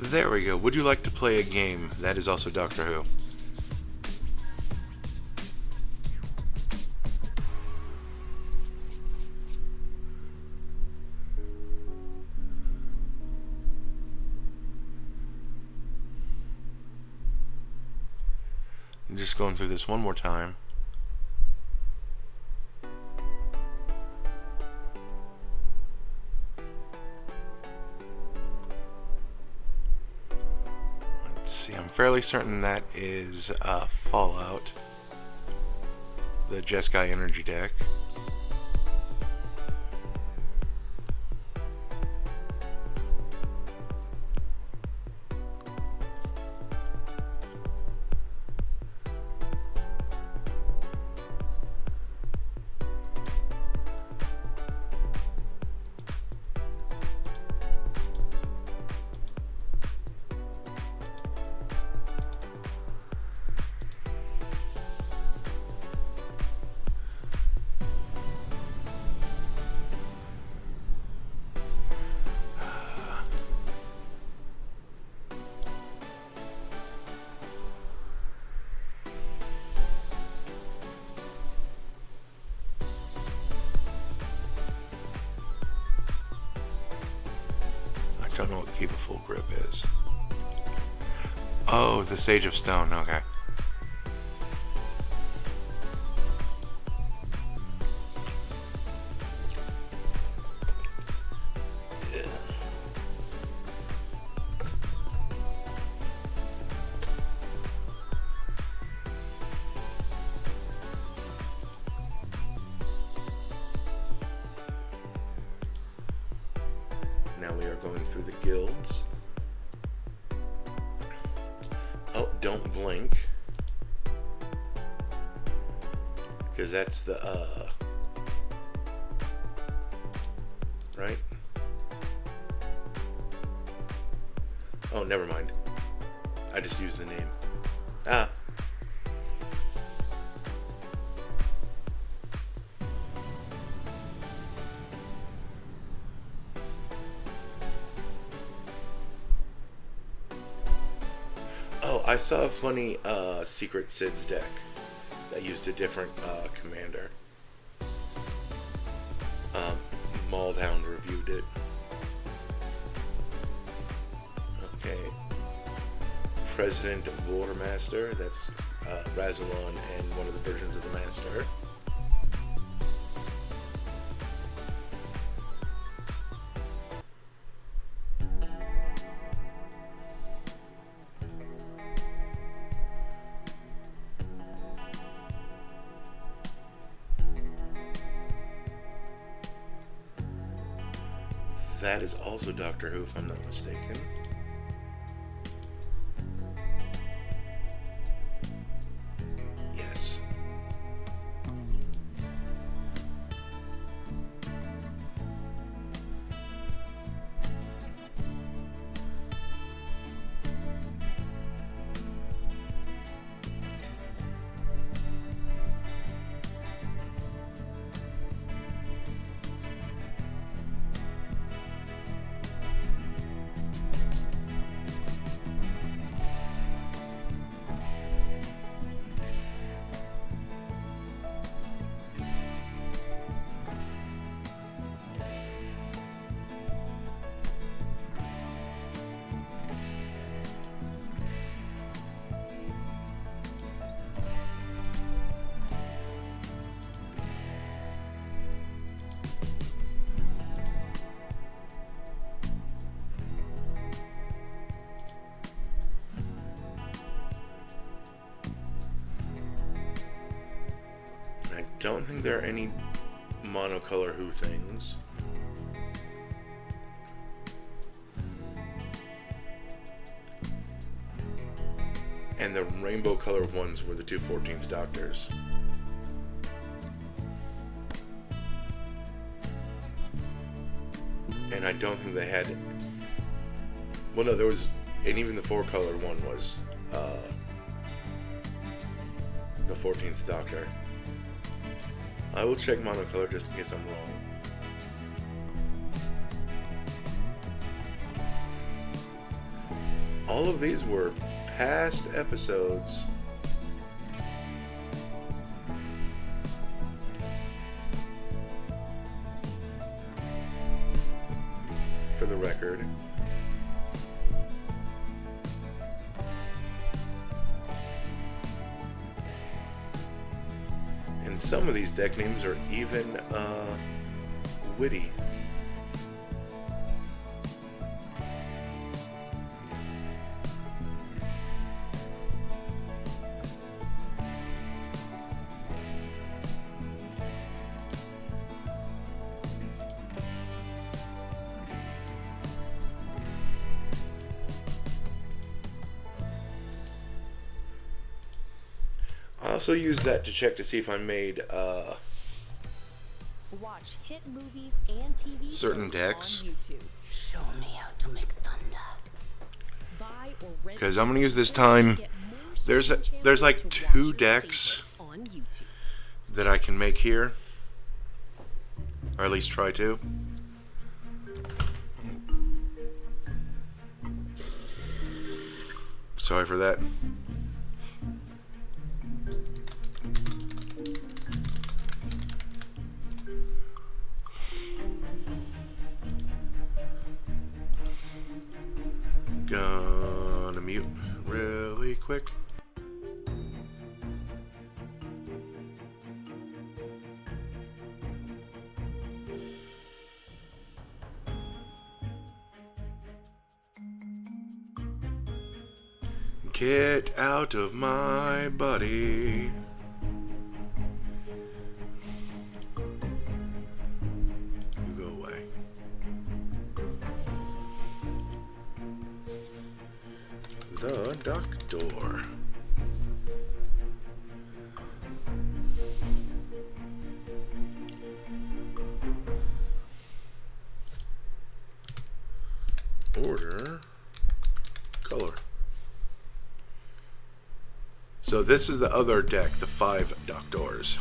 [SPEAKER 1] There we go. Would you like to play a game? That is also Doctor Who. I'm just going through this one more time. I'm fairly certain that is Fallout, the Jeskai energy deck. I don't know what Keep a Full Grip is. Oh, the Sage of Stone, okay. Now we are going through the guilds. Oh, don't blink. Because that's the, right? Oh, never mind. I just used the name. Ah. Oh, I saw a funny Secret Sids deck that used a different commander. Maldhound reviewed it. Okay. President Watermaster, that's Razulon and one of the versions of the Master. That is also Doctor Who, if I'm not mistaken. don't think there are any monocolor Who things. And the rainbow color ones were the two 14th Doctors. And I don't think they had... Well, no, there was... And even the 4-color one was the 14th Doctor. I will check monocolor just in case I'm wrong. All of these were past episodes. For the record. And some of these deck names are even witty. I also use that to check to see if I made
[SPEAKER 5] Watch hit movies and TV
[SPEAKER 1] certain
[SPEAKER 5] shows
[SPEAKER 1] decks.
[SPEAKER 5] on YouTube.
[SPEAKER 9] Show me how to make thunder.
[SPEAKER 5] Buy or rent
[SPEAKER 1] 'Cause I'm gonna use this time-
[SPEAKER 5] get more
[SPEAKER 1] there's
[SPEAKER 5] streaming channels
[SPEAKER 1] like
[SPEAKER 5] to watch
[SPEAKER 1] 2
[SPEAKER 5] your
[SPEAKER 1] decks
[SPEAKER 5] favorites on YouTube.
[SPEAKER 1] that I can make here. Or at least try to. Sorry for that. Gonna mute really quick. Get out of my body. You go away. The Doctor. Order color. So this is the other deck, the 5 Doctors.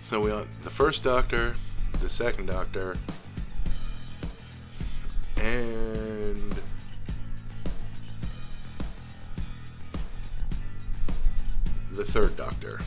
[SPEAKER 1] So we want the first Doctor, the second Doctor, and the third Doctor.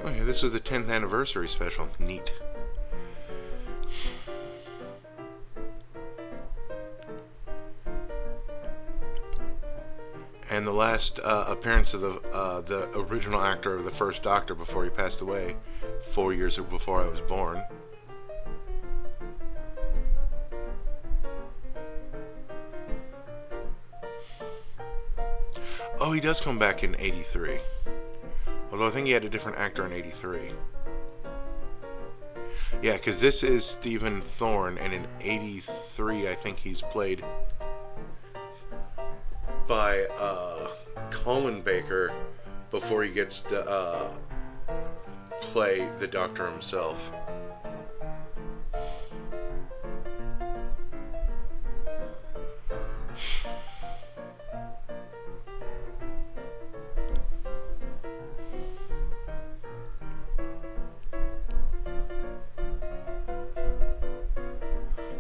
[SPEAKER 1] Oh yeah, this was the 10th anniversary special. Neat. And the last appearance of the original actor of the first Doctor before he passed away, 4 years before I was born. Oh, he does come back in 83. Although I think he had a different actor in 83. Yeah, because this is Stephen Thorne, and in 83 I think he's played by Colin Baker before he gets to play the Doctor himself.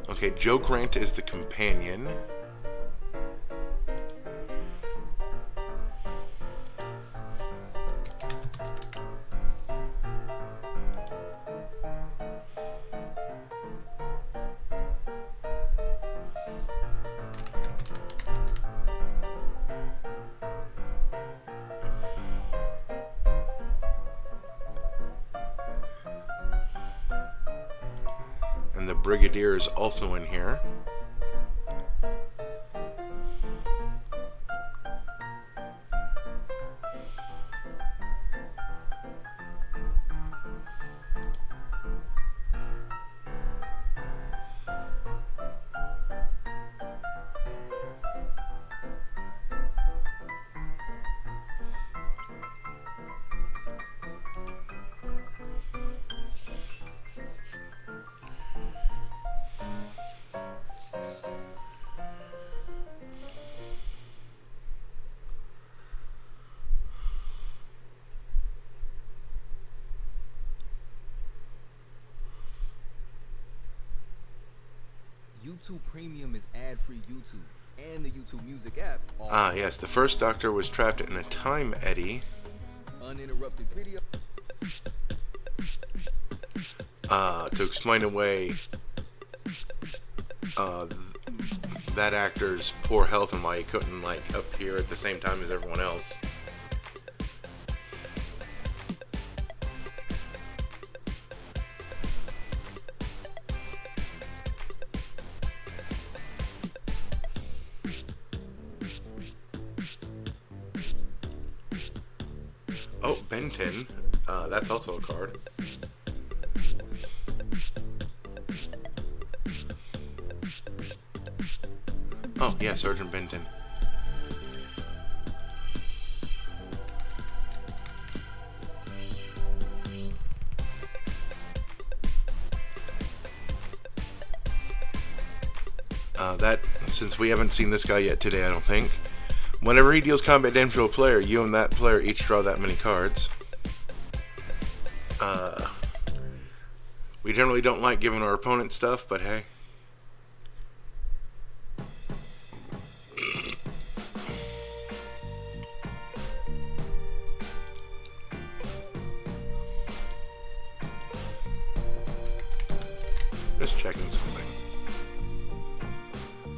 [SPEAKER 1] Okay, Joe Grant is the companion. And the Brigadier is also in here.
[SPEAKER 2] YouTube Premium is ad-free YouTube, and the YouTube Music app.
[SPEAKER 1] Ah, yes, the first Doctor was trapped in a time eddy.
[SPEAKER 2] Uninterrupted video.
[SPEAKER 1] To explain away that actor's poor health and why he couldn't, like, appear at the same time as everyone else. Oh, Benton. That's also a card. Oh, yeah, Sergeant Benton. Since we haven't seen this guy yet today, I don't think. Whenever he deals combat damage to a player, you and that player each draw that many cards. We generally don't like giving our opponent stuff, but hey. Just checking something.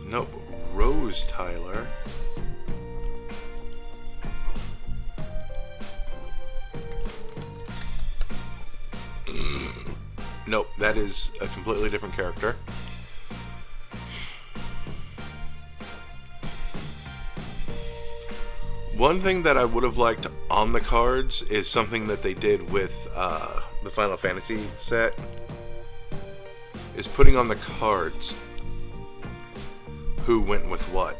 [SPEAKER 1] Nope. Rose Tyler. Nope, that is a completely different character. One thing that I would have liked on the cards is something that they did with the Final Fantasy set, is putting on the cards who went with what.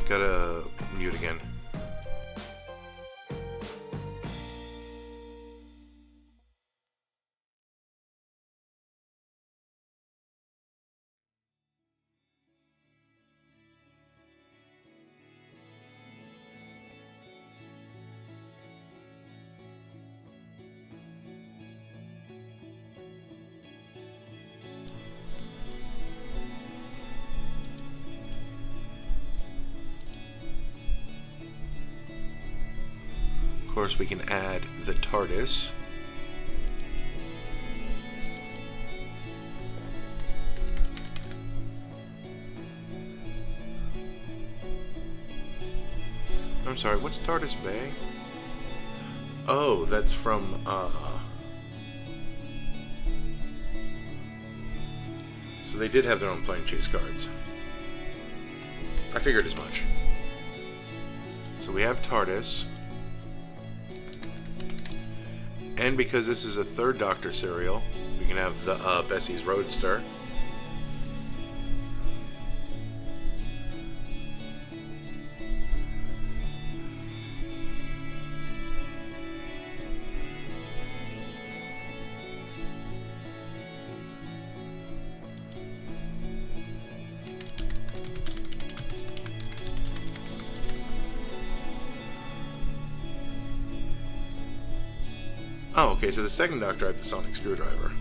[SPEAKER 1] Gotta mute again. Of course, we can add the TARDIS. I'm sorry, what's TARDIS Bay? Oh, that's from, So they did have their own plane chase cards. I figured as much. So we have TARDIS. And because this is a third Doctor serial, we can have the Bessie's Roadster. Oh, okay, so the second Doctor had the sonic screwdriver.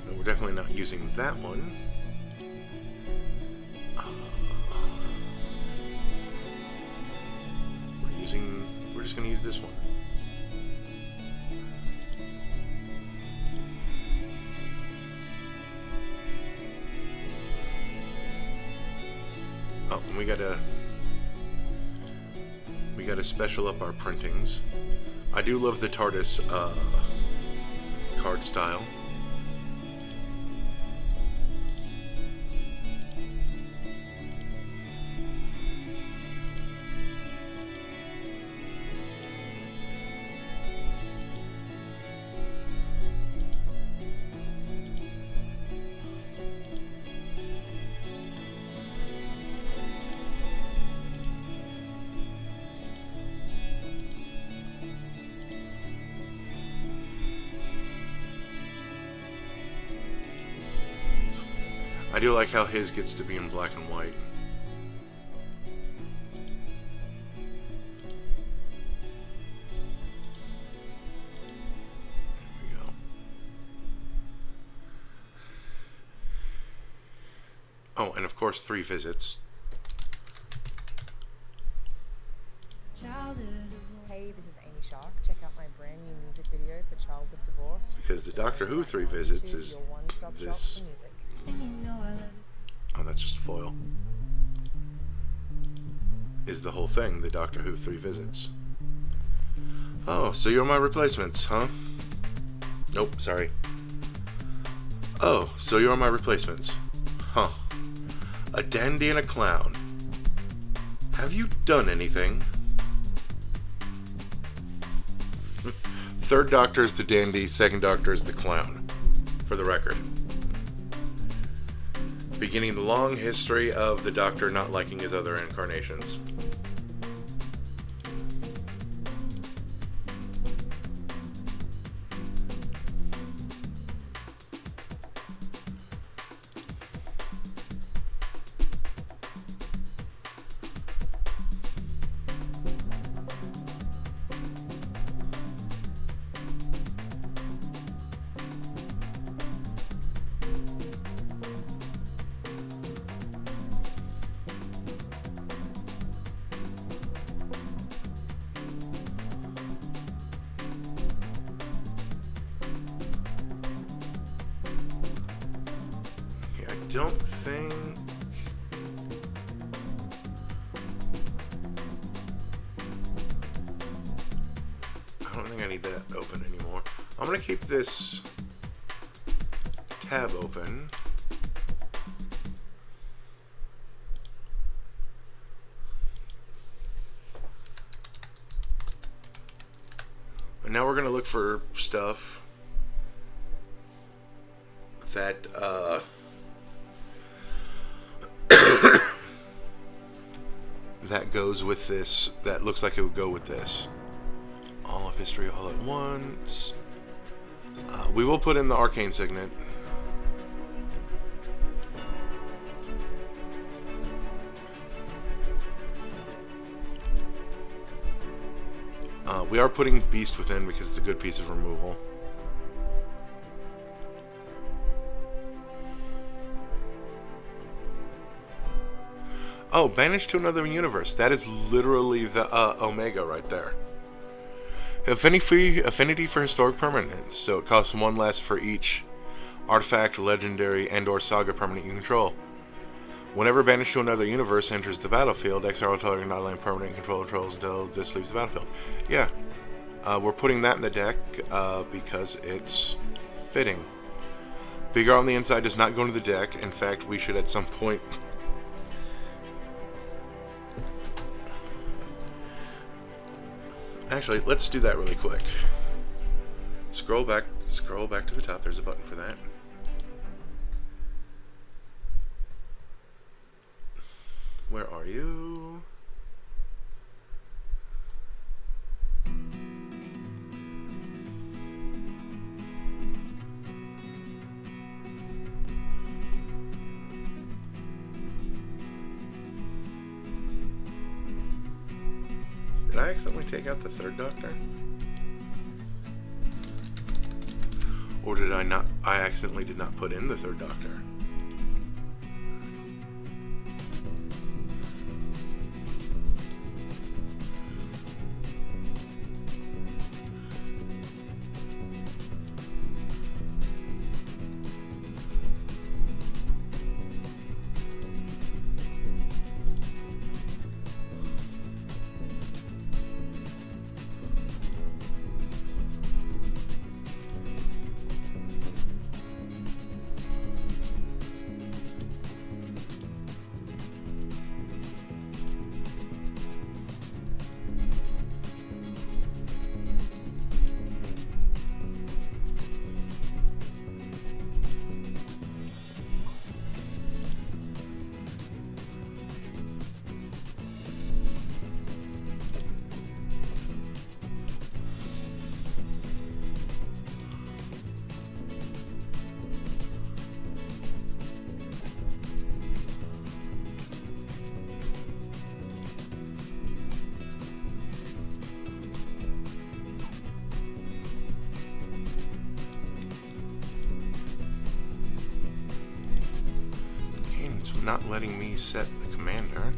[SPEAKER 1] No, we're definitely not using that one. We're just going to use this one. Oh, and we gotta special up our printings. I do love the TARDIS card style. I do like how his gets to be in black and white. There we go. Oh, and of course 3 visits.
[SPEAKER 10] Hey, this is Amy Shark. Check out my brand new music video for Childhood Divorce.
[SPEAKER 1] Because the Doctor Who 3 visits is
[SPEAKER 10] your one-stop shop
[SPEAKER 1] this.
[SPEAKER 10] for music.
[SPEAKER 1] Oh, that's just foil. Is the whole thing the Doctor Who 3 visits. Oh, so you're my replacements, huh? Nope, sorry. Oh, so you're my replacements. Huh. A dandy and a clown. Have you done anything? Third Doctor is the dandy, second Doctor is the clown. For the record. Beginning the long history of the Doctor not liking his other incarnations. Don't think... I don't think I need that open anymore. I'm going to keep this tab open. And now we're going to look for stuff that, that goes with this, that looks like it would go with this. All of history all at once. We will put in the arcane signet. We are putting Beast Within because it's a good piece of removal. Oh, banished to another universe. That is literally the Omega right there. Affinity for historic permanence, so it costs 1 less for each artifact, legendary, and/or saga permanent you control. Whenever banished to another universe enters the battlefield, exile target not allowing permanent control controls until this leaves the battlefield. Yeah, we're putting that in the deck because it's fitting. Bigger on the inside does not go into the deck. In fact, we should at some point... Actually, let's do that really quick. Scroll back to the top. There's a button for that. Where are you? Did I accidentally take out the third doctor? Or did I not? I accidentally did not put in the third doctor. Not letting me set the commander.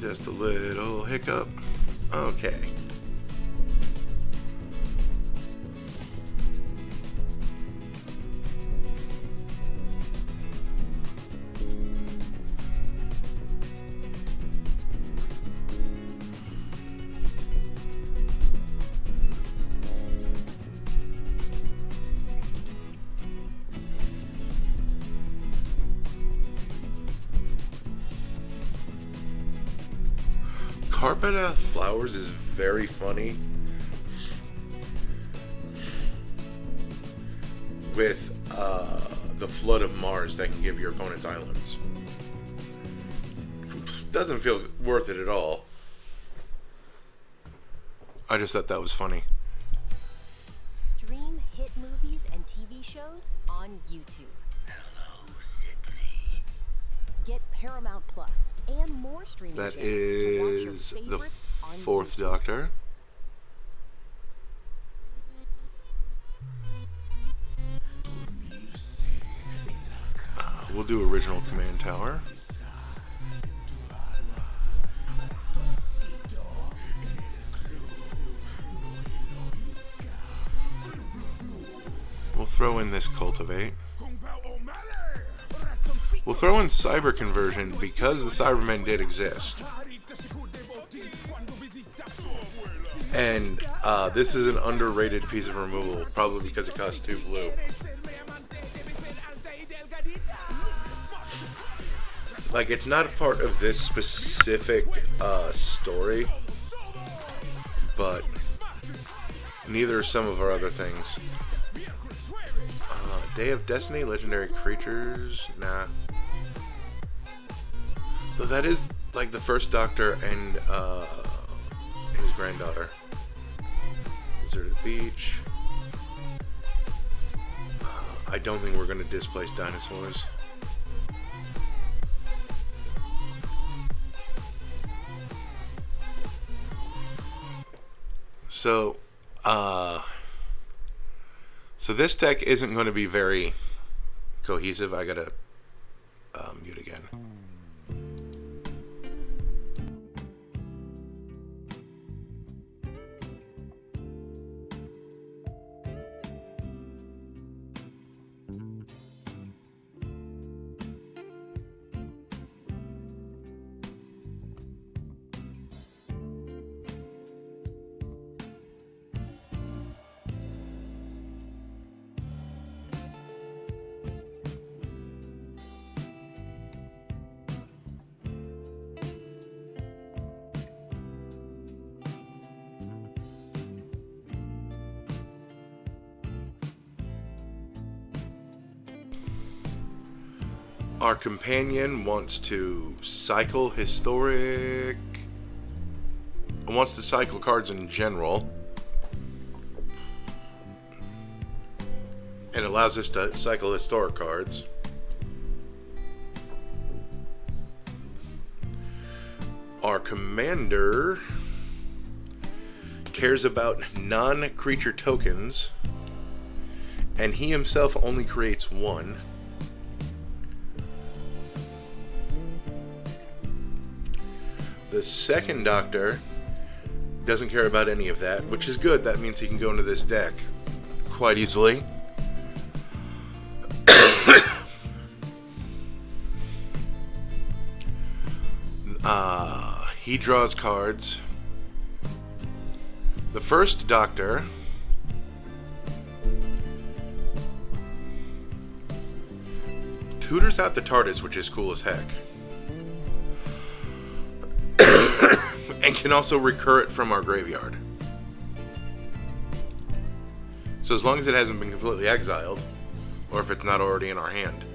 [SPEAKER 1] Just a little hiccup. Okay. Carpet of Flowers is very funny with the Flood of Mars that can give your opponents islands. Doesn't feel worth it at all. I just thought that was funny.
[SPEAKER 5] Stream hit movies and TV shows on YouTube.
[SPEAKER 9] Hello, Sydney.
[SPEAKER 5] Get Paramount Plus and more streaming
[SPEAKER 1] That
[SPEAKER 5] channels to watch your
[SPEAKER 1] is the
[SPEAKER 5] favorites on
[SPEAKER 1] fourth
[SPEAKER 5] YouTube.
[SPEAKER 1] Doctor. We'll do original command tower. We'll throw in this cultivate. We'll throw in cyber conversion because the Cybermen did exist. And this is an underrated piece of removal, probably because it costs 2 blue. Like, it's not a part of this specific story, but neither are some of our other things. Day of Destiny, legendary creatures. Nah. Though that is like the first Doctor and his granddaughter. Deserted Beach. I don't think we're going to displace dinosaurs. So, so this deck isn't going to be very cohesive. I gotta mute again. Our companion wants to cycle historic. Wants to cycle cards in general. And allows us to cycle historic cards. Our commander cares about non-creature tokens. And he himself only creates one. The second Doctor doesn't care about any of that, which is good. That means he can go into this deck quite easily. He draws cards. The first Doctor tutors out the TARDIS, which is cool as heck. And can also recur it from our graveyard. So as long as it hasn't been completely exiled, or if it's not already in our hand.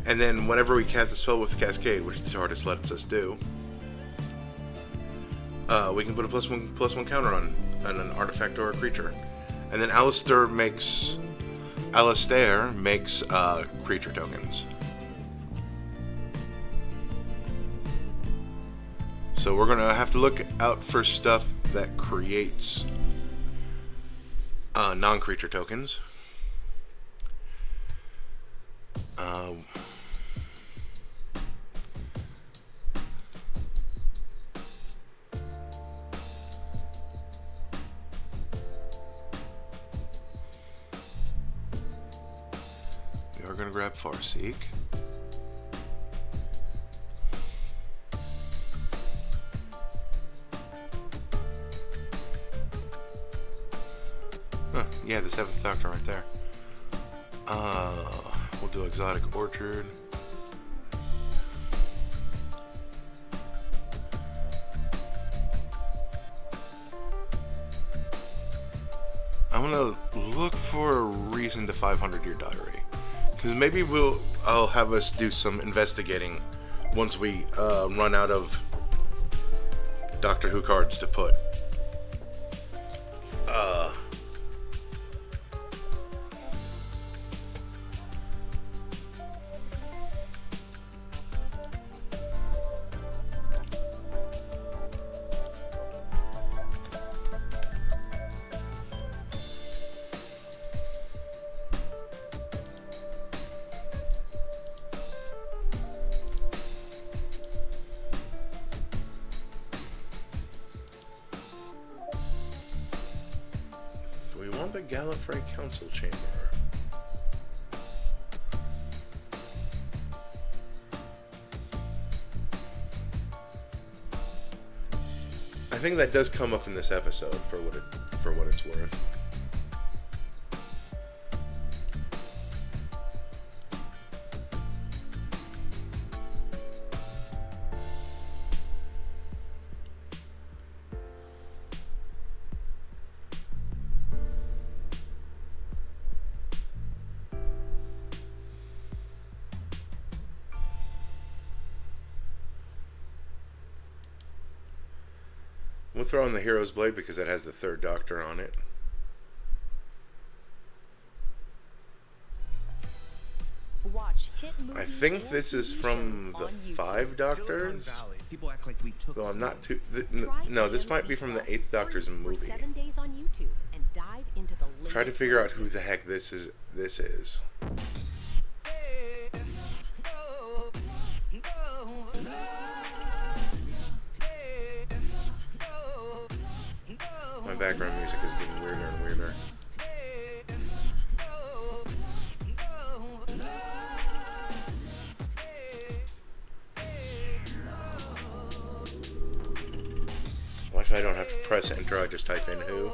[SPEAKER 1] And then whenever we cast a spell with Cascade, which the TARDIS lets us do, we can put a +1/+1 counter on an artifact or a creature. And then Alistair makes creature tokens. So we're gonna have to look out for stuff that creates non-creature tokens. We are gonna grab Farseek. Yeah, the 7th Doctor right there. We'll do Exotic Orchard. I'm gonna look for a reason to 500-year diary, because maybe I'll have us do some investigating once we run out of Doctor Who cards to put. The Gallifrey Council Chamber. I think that does come up in this episode for what it's worth. We'll throw in the Hero's Blade because it has the third Doctor on it.
[SPEAKER 5] Watch hit movies
[SPEAKER 1] I think
[SPEAKER 5] or
[SPEAKER 1] this is
[SPEAKER 5] TV
[SPEAKER 1] from
[SPEAKER 5] shows
[SPEAKER 1] the
[SPEAKER 5] on YouTube.
[SPEAKER 1] 5 Doctors.
[SPEAKER 7] People act like we took.
[SPEAKER 1] Though I'm not too.
[SPEAKER 5] Try
[SPEAKER 1] No, this
[SPEAKER 5] AMC
[SPEAKER 1] might be from the
[SPEAKER 5] Plus
[SPEAKER 1] 8th Doctor's
[SPEAKER 5] free
[SPEAKER 1] movie.
[SPEAKER 5] For 7 days on YouTube and dive into the latest
[SPEAKER 1] Try to figure out who
[SPEAKER 5] releases.
[SPEAKER 1] the heck this is. This is. My background music is getting weirder and weirder. Luckily I don't have to press enter, I just type in who.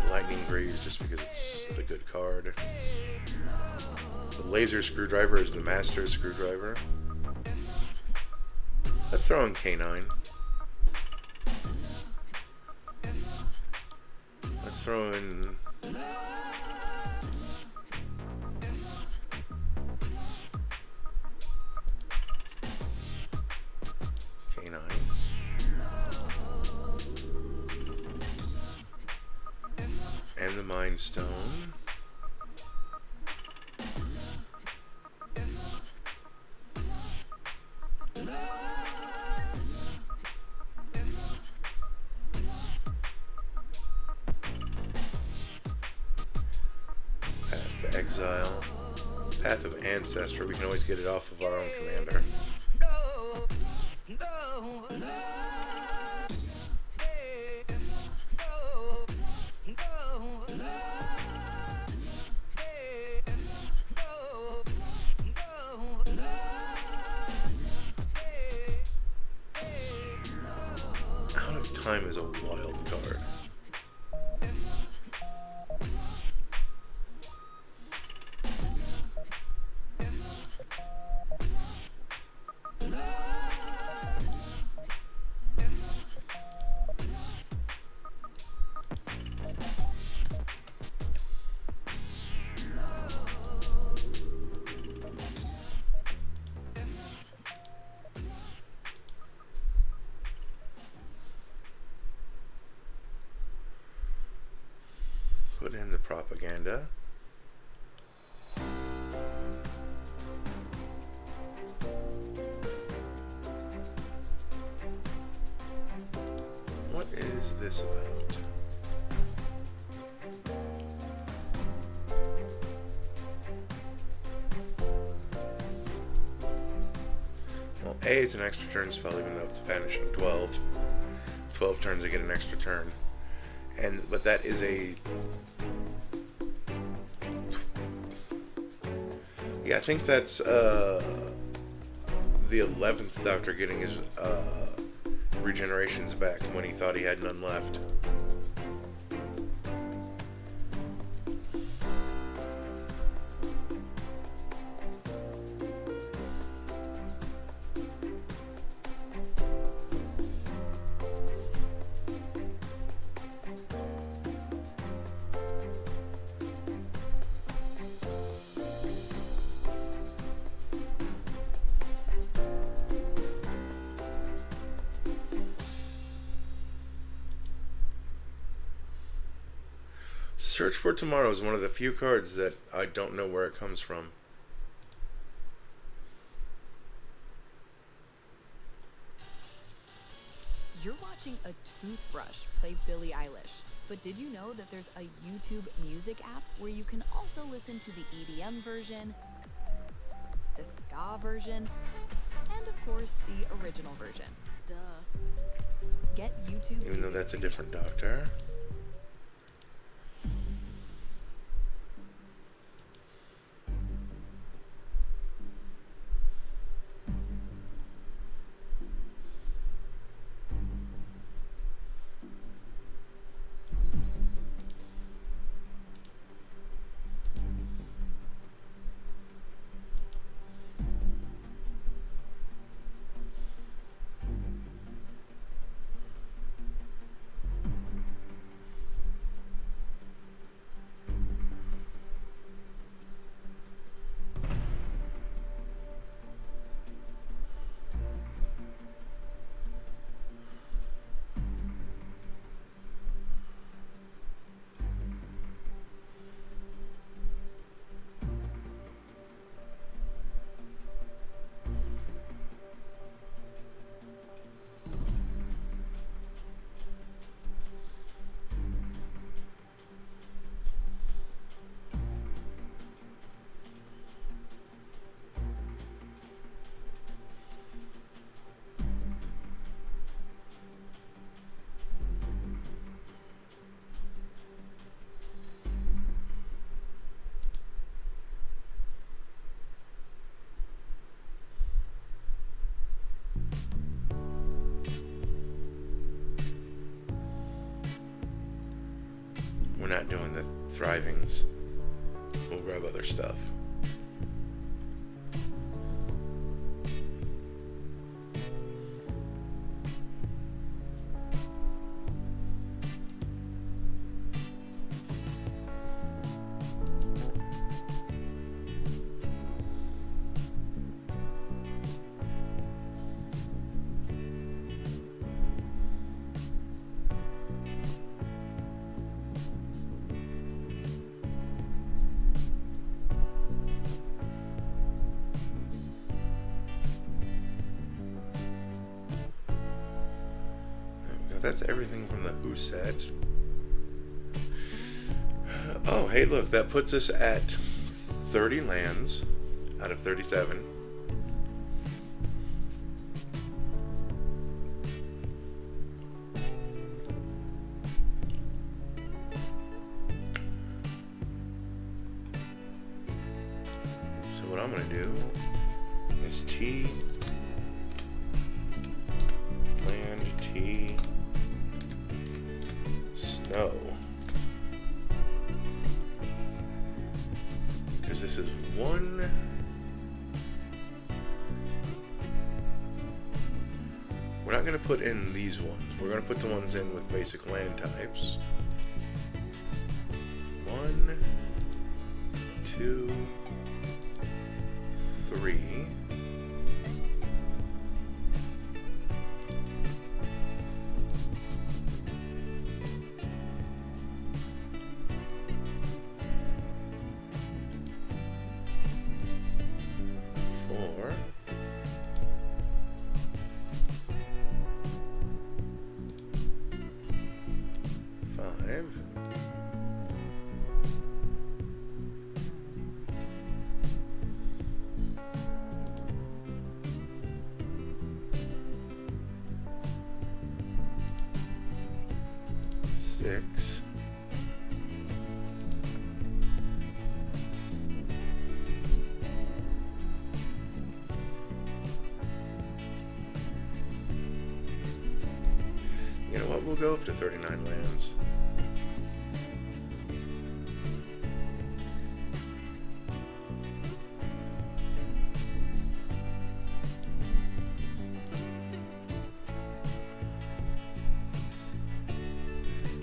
[SPEAKER 1] Lightning Breeze, just because it's a good card. The Laser Screwdriver is the Master Screwdriver. Let's throw in K9. Let's throw in... K9. And the Mind Stone. Path to Exile. Path of Ancestor. We can always get it off of our own commander. Out of Time is a wild card. Put in the propaganda. What is this about? Well, A is an extra turn spell even though it's vanishing 12. 12 turns I get an extra turn. But that is a... Yeah, I think that's the 11th Doctor getting his regenerations back when he thought he had none left. Search for Tomorrow is one of the few cards that I don't know where it comes from.
[SPEAKER 11] You're watching a toothbrush play Billie Eilish, but did you know that there's a YouTube music app where you can also listen to the EDM version, the ska version, and of course the original version? Duh. Get YouTube
[SPEAKER 1] Even though
[SPEAKER 11] Music
[SPEAKER 1] that's a
[SPEAKER 11] Premium.
[SPEAKER 1] different Doctor. thrivings. We'll grab other stuff. That's everything from the Who set. Oh, hey, look, that puts us at 30 lands out of 37. So what I'm going to do is T, land T, snow, because this is one. We're not going to put in these ones. We're going to put the ones in with basic land types. 1, 2, 3. Six. You know what? We'll go up to 39 lands.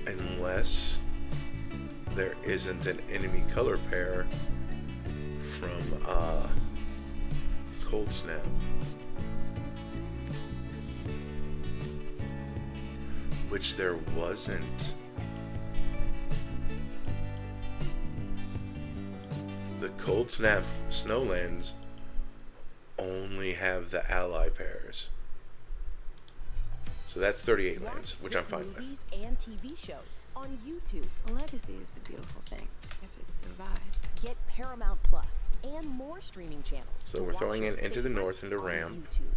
[SPEAKER 1] Unless there isn't an enemy color pair from Cold Snap. Which there wasn't. The Cold Snap Snowlands only have the ally pairs. So that's 38 lands, which I'm fine with.
[SPEAKER 5] Movies and TV shows on YouTube.
[SPEAKER 12] A legacy is a beautiful thing if it survives.
[SPEAKER 5] Get Paramount Plus and more streaming channels.
[SPEAKER 1] So we're throwing in Into the North into Ramp.
[SPEAKER 5] YouTube.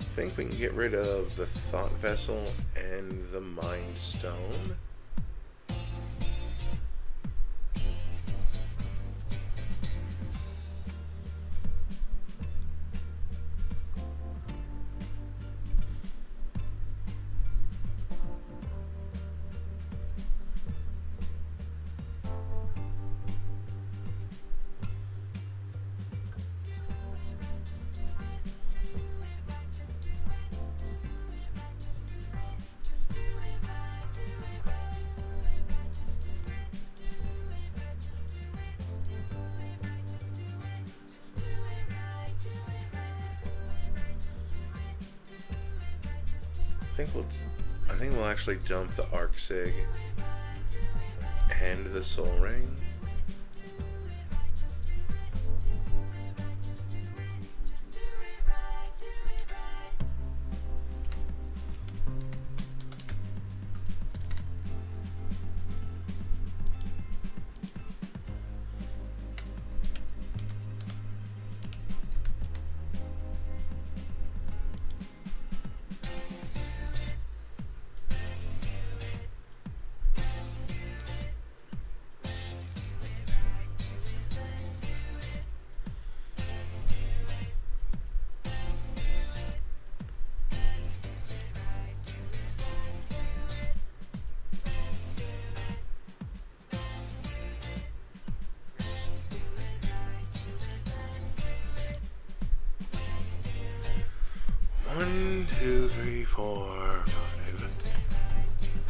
[SPEAKER 1] I think we can get rid of the Thought Vessel and the Mind Stone. I think we'll actually dump the Arc Sig and the Soul Ring. 1, 2, 3, 4, 5.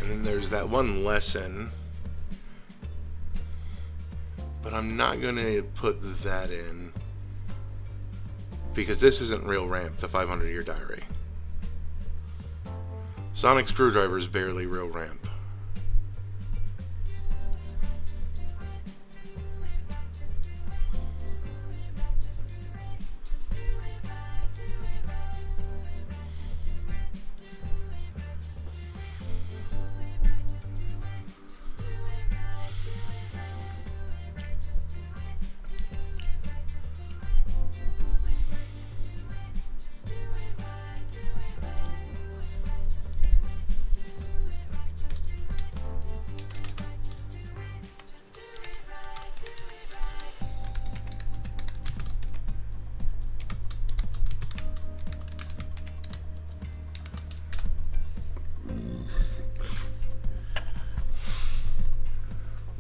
[SPEAKER 1] And then there's that one lesson. But I'm not going to put that in. Because this isn't real ramp, the 500-year diary. Sonic Screwdriver is barely real ramp.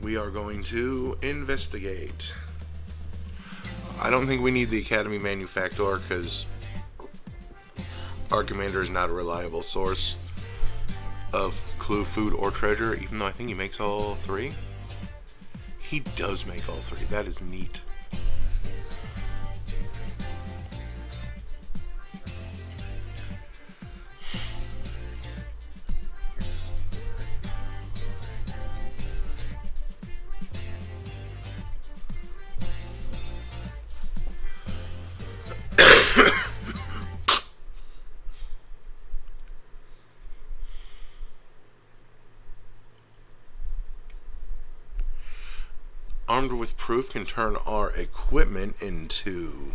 [SPEAKER 1] We are going to investigate. I don't think we need the Academy Manufactor because our commander is not a reliable source of clue, food, or treasure, even though I think he makes all 3. He does make all 3. That is neat. Armed with proof can turn our equipment into,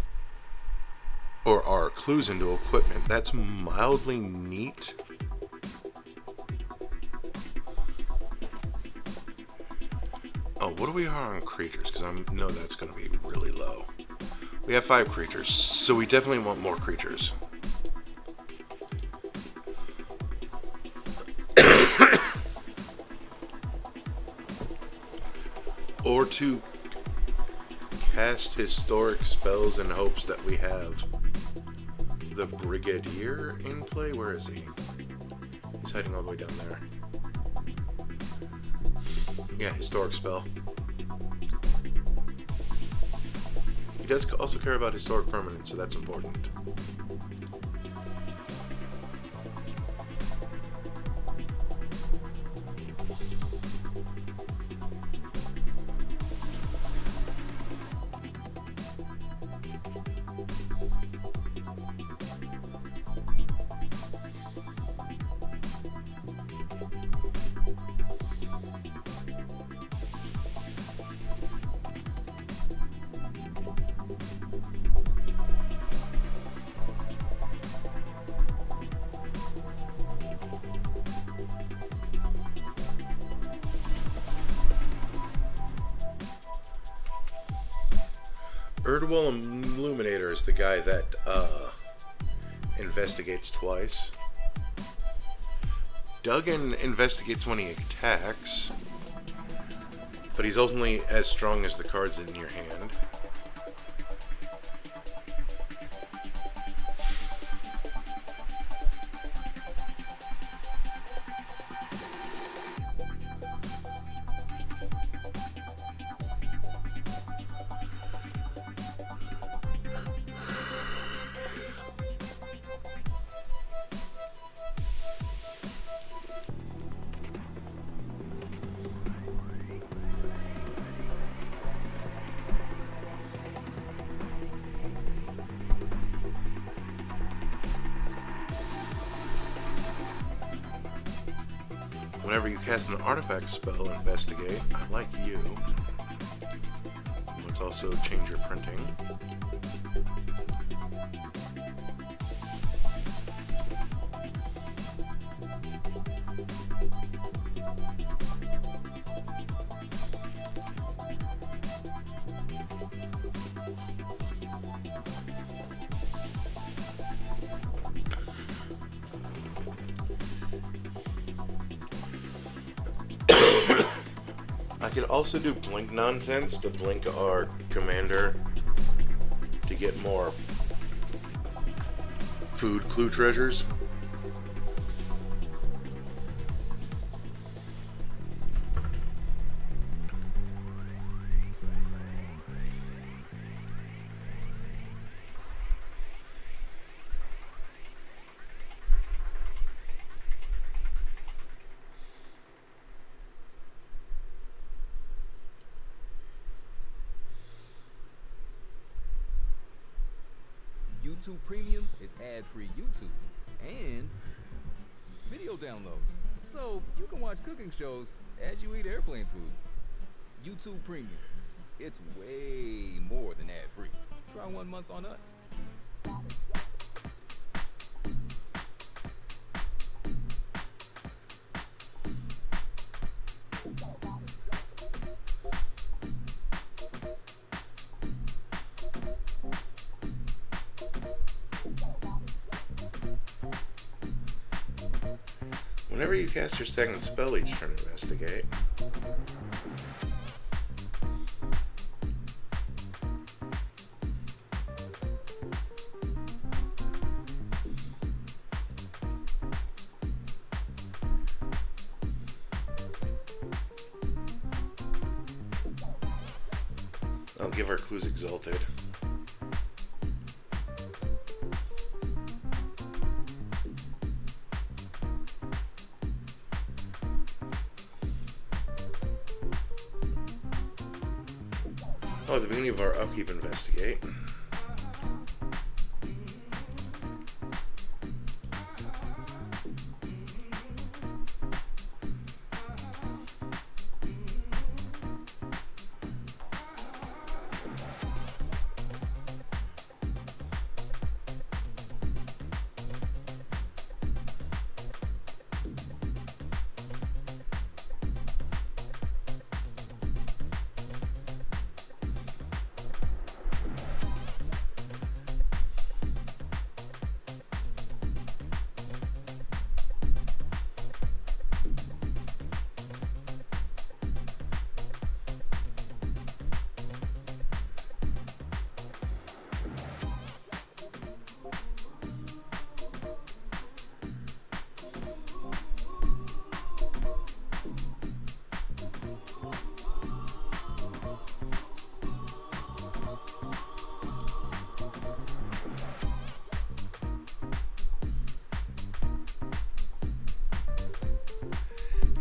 [SPEAKER 1] or our clues into equipment. That's mildly neat. Oh, what do we are on creatures? Because I know that's going to be really low. We have 5 creatures, so we definitely want more creatures. Or to cast historic spells in hopes that we have the Brigadier in play. Where is he? He's hiding all the way down there. Yeah, historic spell. He does also care about historic permanence, so that's important. Erdwell Illuminator is the guy that investigates twice. Duggan investigates when he attacks, but he's only as strong as the cards in your hand. Whenever you cast an artifact spell, investigate. I like you. Let's also change your printing. I could also do blink nonsense to blink our commander to get more food clue treasures.
[SPEAKER 13] YouTube Premium is ad-free YouTube and video downloads. So you can watch cooking shows as you eat airplane food. YouTube Premium. It's way more than ad-free. Try 1 month on us.
[SPEAKER 1] Whenever you cast your second spell each turn, investigate. I'll give our clues exalted. Oh, at the beginning of our upkeep, investigate.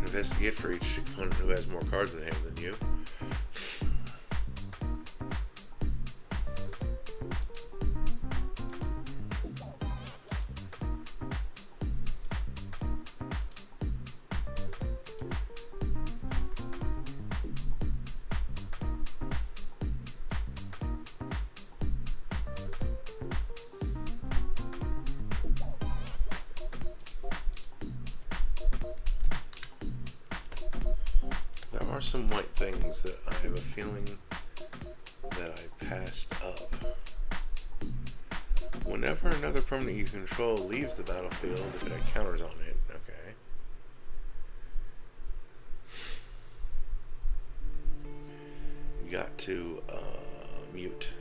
[SPEAKER 1] Investigate for each opponent who has more cards in hand than you. Some white things that I have a feeling that I passed up. Whenever another permanent you control leaves the battlefield, if it had counters on it, okay. You got to mute.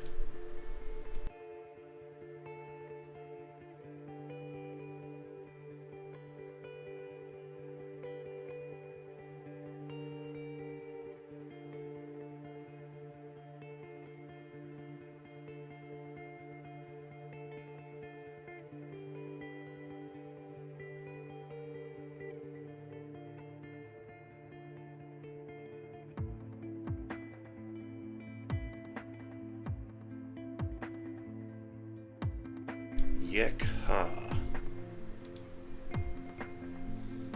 [SPEAKER 1] Yek-ha.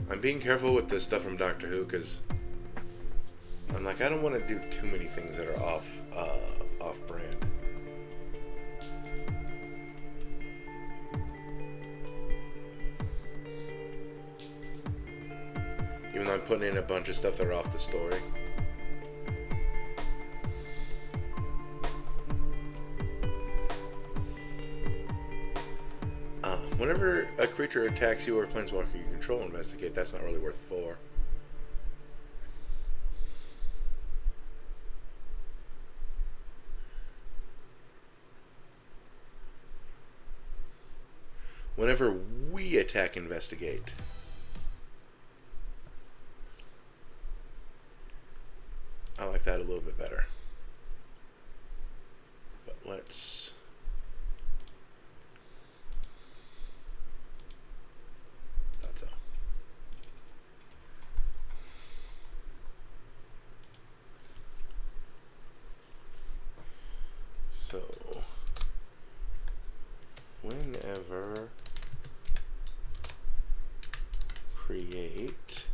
[SPEAKER 1] I'm being careful with this stuff from Doctor Who because I'm like, I don't want to do too many things that are off brand. Even though I'm putting in a bunch of stuff that are off the story. Whenever a creature attacks you or a planeswalker you control, investigate. That's not really worth 4. Whenever we attack investigate, I like that a little bit better. But let's... Thought so. So, whenever create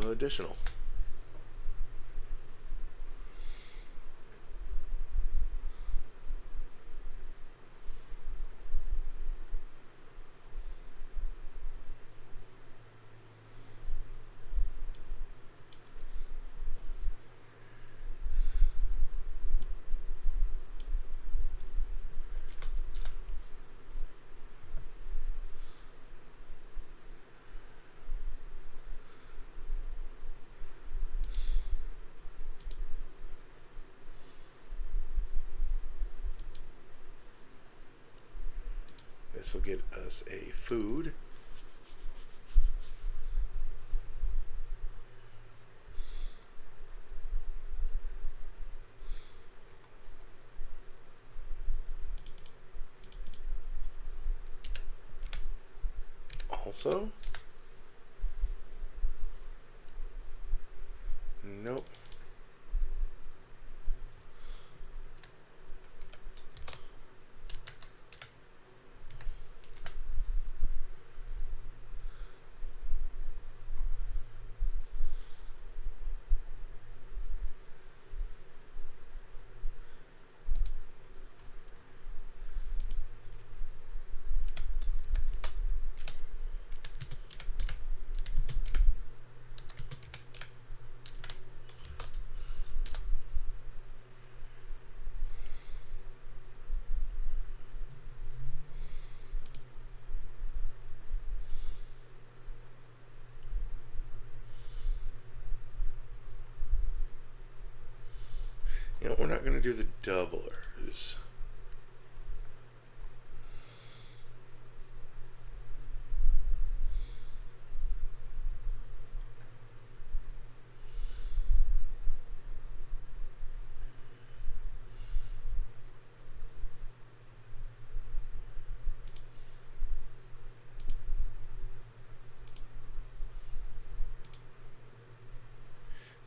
[SPEAKER 1] additional. This will get us a food. Also, nope. You know, we're not going to do the doublers.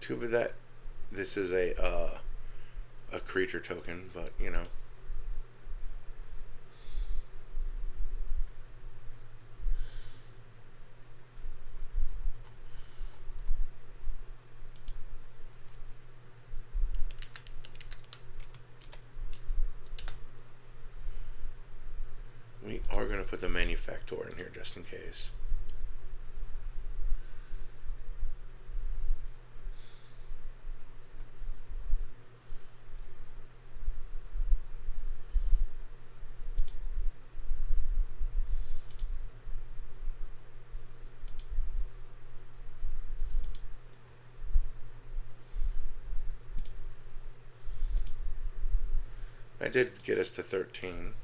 [SPEAKER 1] Too bad that this is a creature token, but you know. We are going to put the manufactor in here just in case. I did get us to 13.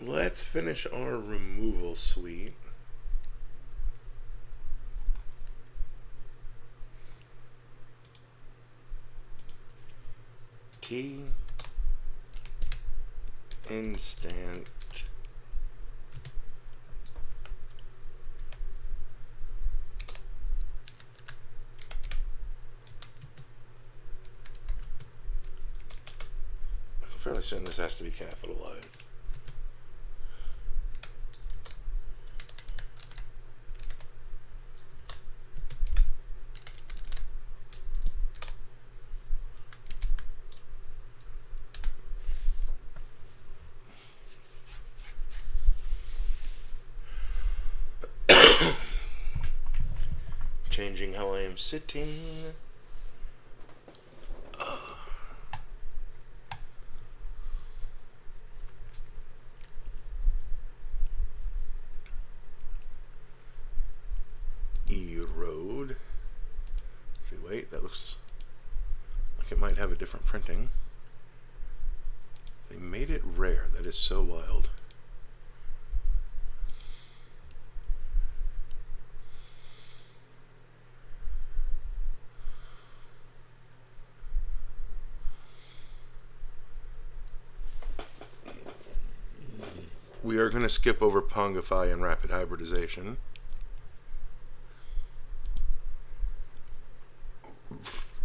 [SPEAKER 1] Let's finish our removal suite. T instant fairly certain this has to be capitalized. Changing how I am sitting. Erode. Wait, that looks like it might have a different printing. They made it rare. That is so wild. We are going to skip over Pongify and Rapid Hybridization.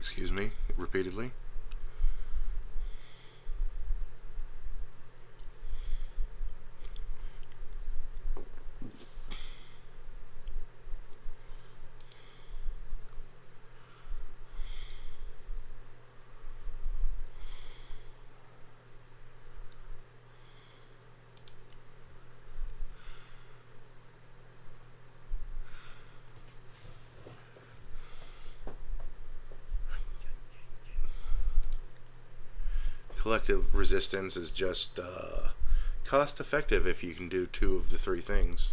[SPEAKER 1] Excuse me, repeatedly. Collective resistance is just cost effective if you can do 2 of the 3 things,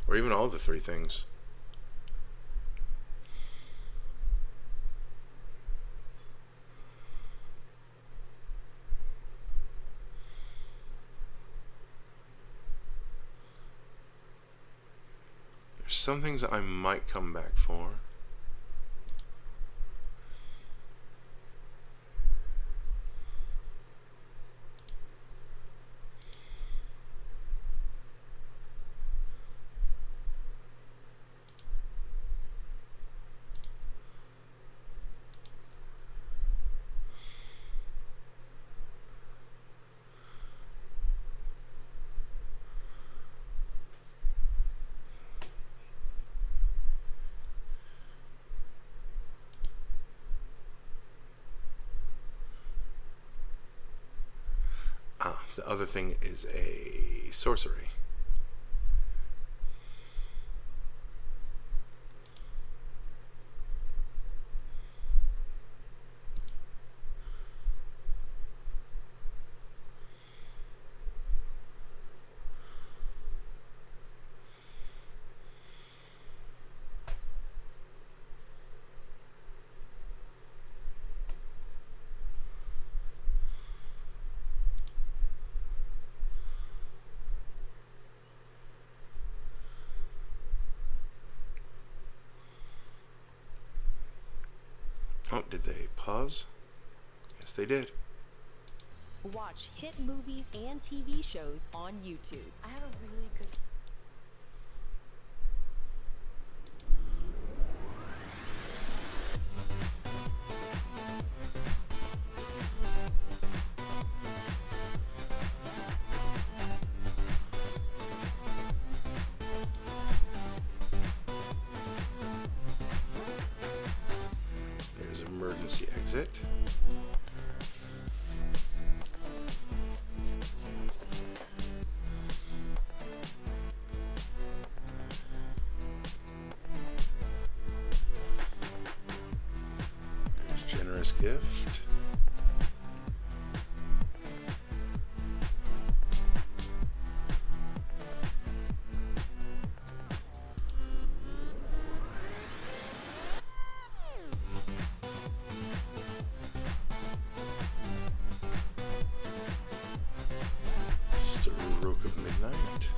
[SPEAKER 1] or even all of the 3 things. There's some things that I might come back for. The other thing is a sorcery. Oh, did they pause? Yes, they did.
[SPEAKER 5] Watch hit movies and TV shows on YouTube.
[SPEAKER 11] I have a really good...
[SPEAKER 1] There's emergency exit. There's generous gift. Stroke of Midnight.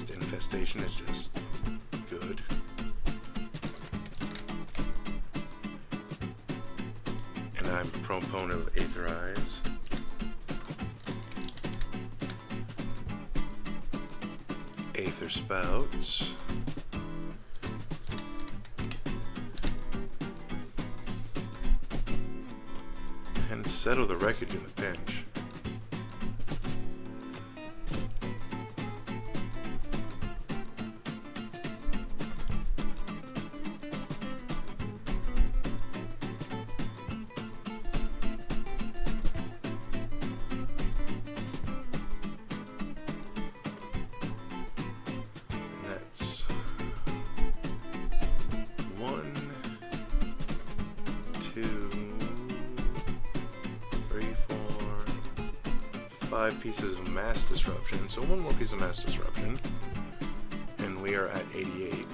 [SPEAKER 1] Beast Infestation is just good. And I'm a proponent of Aetherize. Aether Spouts. And settle the wreckage in a pinch. That's 1, 2, 3, 4, 5 pieces of mass disruption. So one more piece of mass disruption, and we are at 88.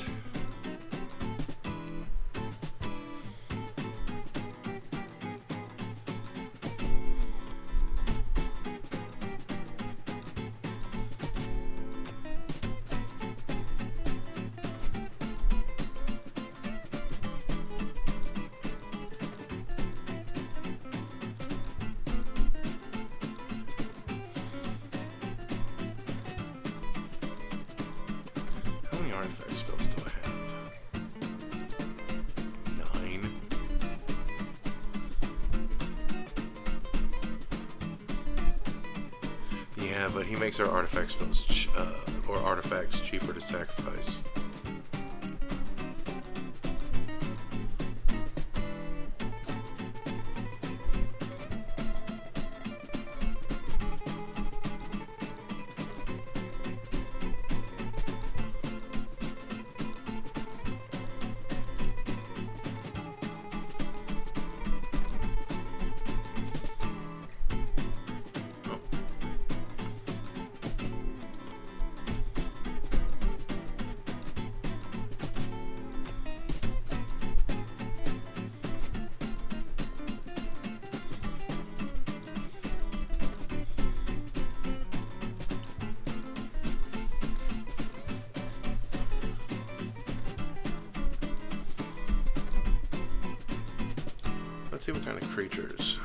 [SPEAKER 1] How many artifact spells do I have? 9. Yeah, but he makes our artifact spells or artifacts cheaper to sacrifice. Let's see what kind of creatures.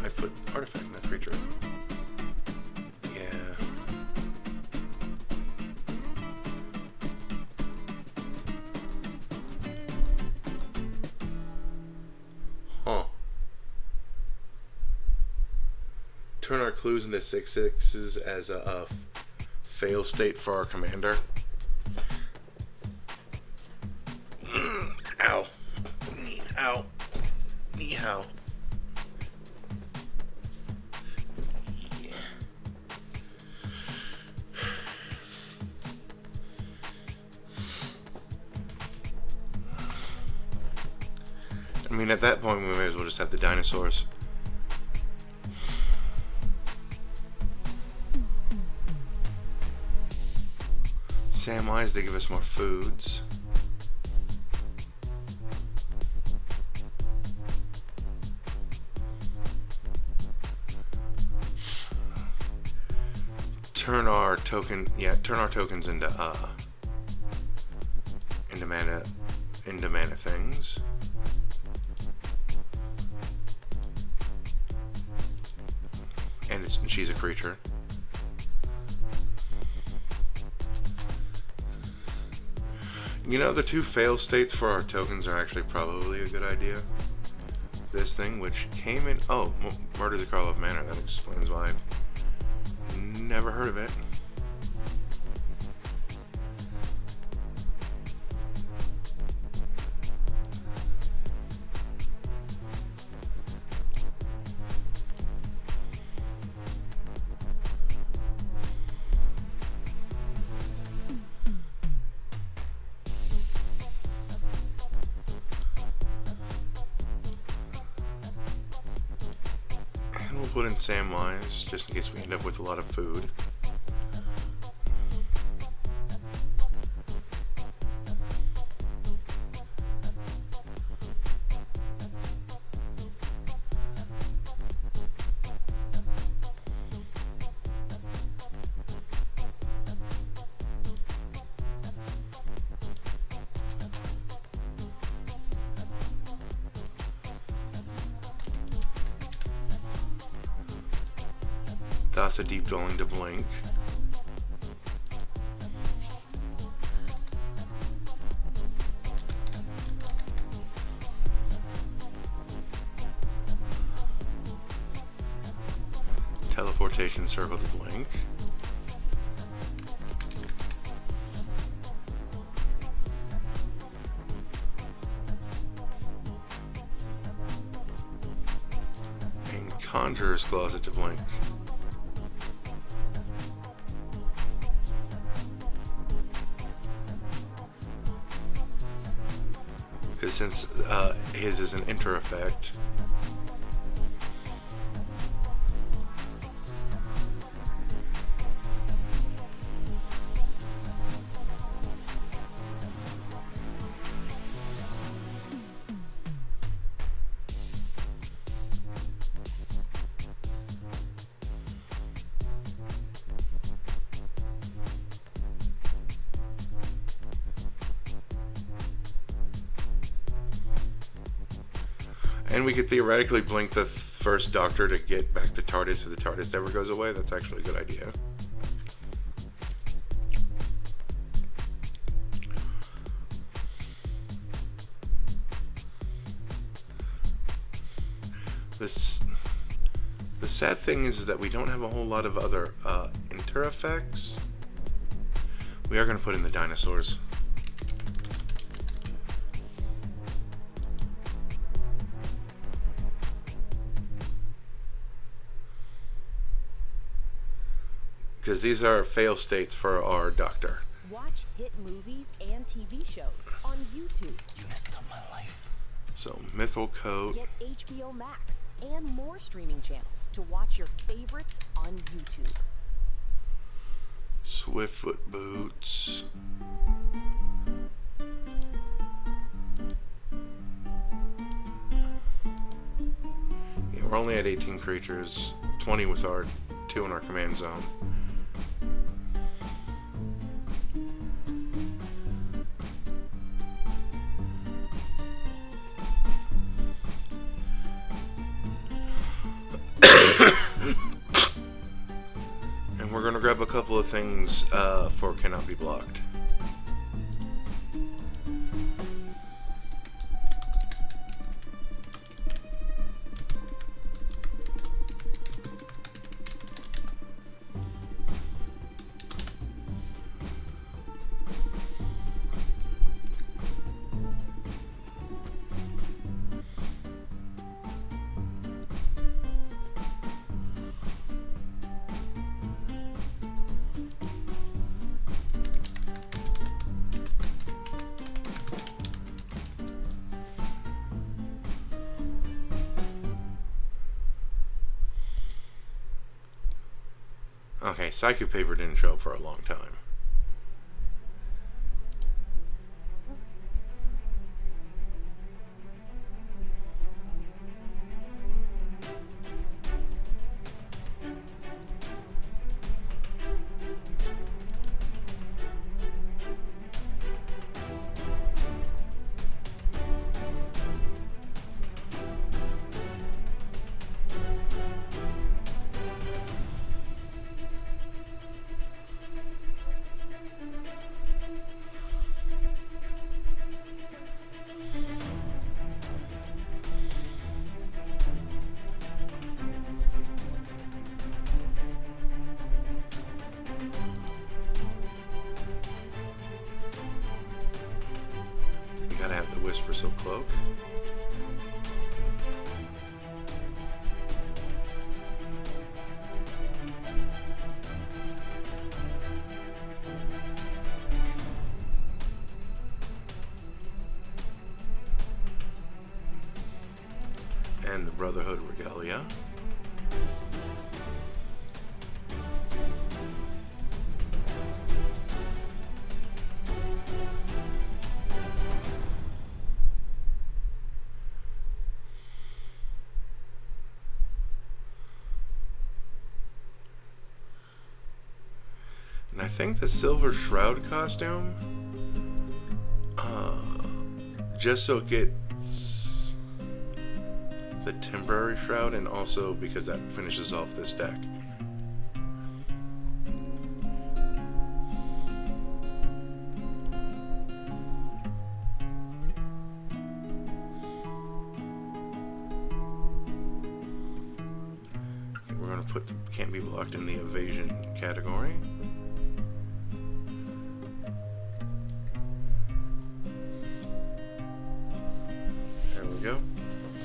[SPEAKER 1] I put artifact in that creature. Yeah. Huh. Turn our clues into 6/6s as a fail state for our commander. Ow. Ow. Ow. Yeah. I mean, at that point, we may as well just have the dinosaurs. Samwise, they give us more foods. Turn our tokens into mana things. And she's a creature. You know, the 2 fail states for our tokens are actually probably a good idea. This thing, which came in... Oh, Murder the Karlov Manor. That explains why I've never heard of it. Put in Samwise, just in case we end up with a lot of food. Thus a deep dwelling to blink. Teleportation circle to blink. And Conjurer's Closet to blink. Because since his is an enter effect, and we could theoretically blink the first Doctor to get back the TARDIS if the TARDIS ever goes away. That's actually a good idea. The sad thing is that we don't have a whole lot of other inter effects. We are going to put in the dinosaurs. Because these are fail states for our Doctor.
[SPEAKER 5] Watch hit movies and TV shows on YouTube.
[SPEAKER 9] You messed up my life.
[SPEAKER 1] So, Mythal Coat.
[SPEAKER 5] Get HBO Max and more streaming channels to watch your favorites on YouTube.
[SPEAKER 1] Swiftfoot Boots. Yeah, we're only at 18 creatures, 20 with our 2 in our command zone. And we're going to grab a couple of things for Cannot Be Blocked. Okay, Psychic Paper didn't show up for a long time. Gotta have the Whisper Silk Cloak. And the Brotherhood Regalia. And I think the Silver Shroud costume, just so it gets the temporary shroud, and also because that finishes off this deck. put the can't be blocked in the evasion category. There we go.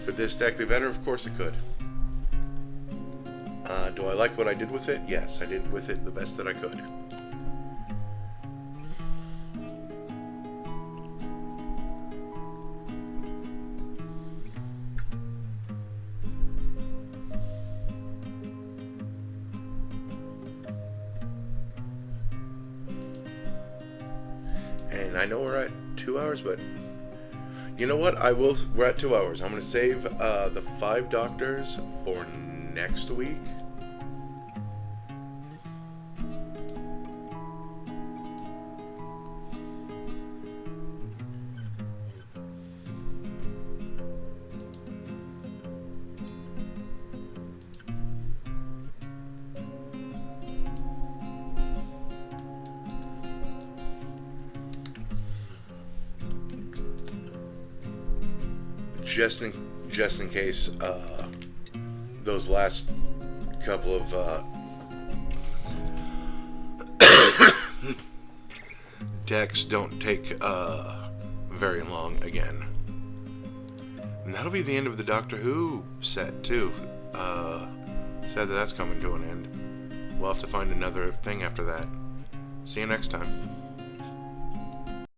[SPEAKER 1] Could this deck be better? Of course it could. Do I like what I did with it? Yes, I did with it the best that I could. And I know we're at 2 hours, but you know what? We're at 2 hours. I'm going to save the 5 doctors for next week. Just in case those last couple of decks don't take very long again. And that'll be the end of the Doctor Who set too. Sad that that's coming to an end. We'll have to find another thing after that. See you next time.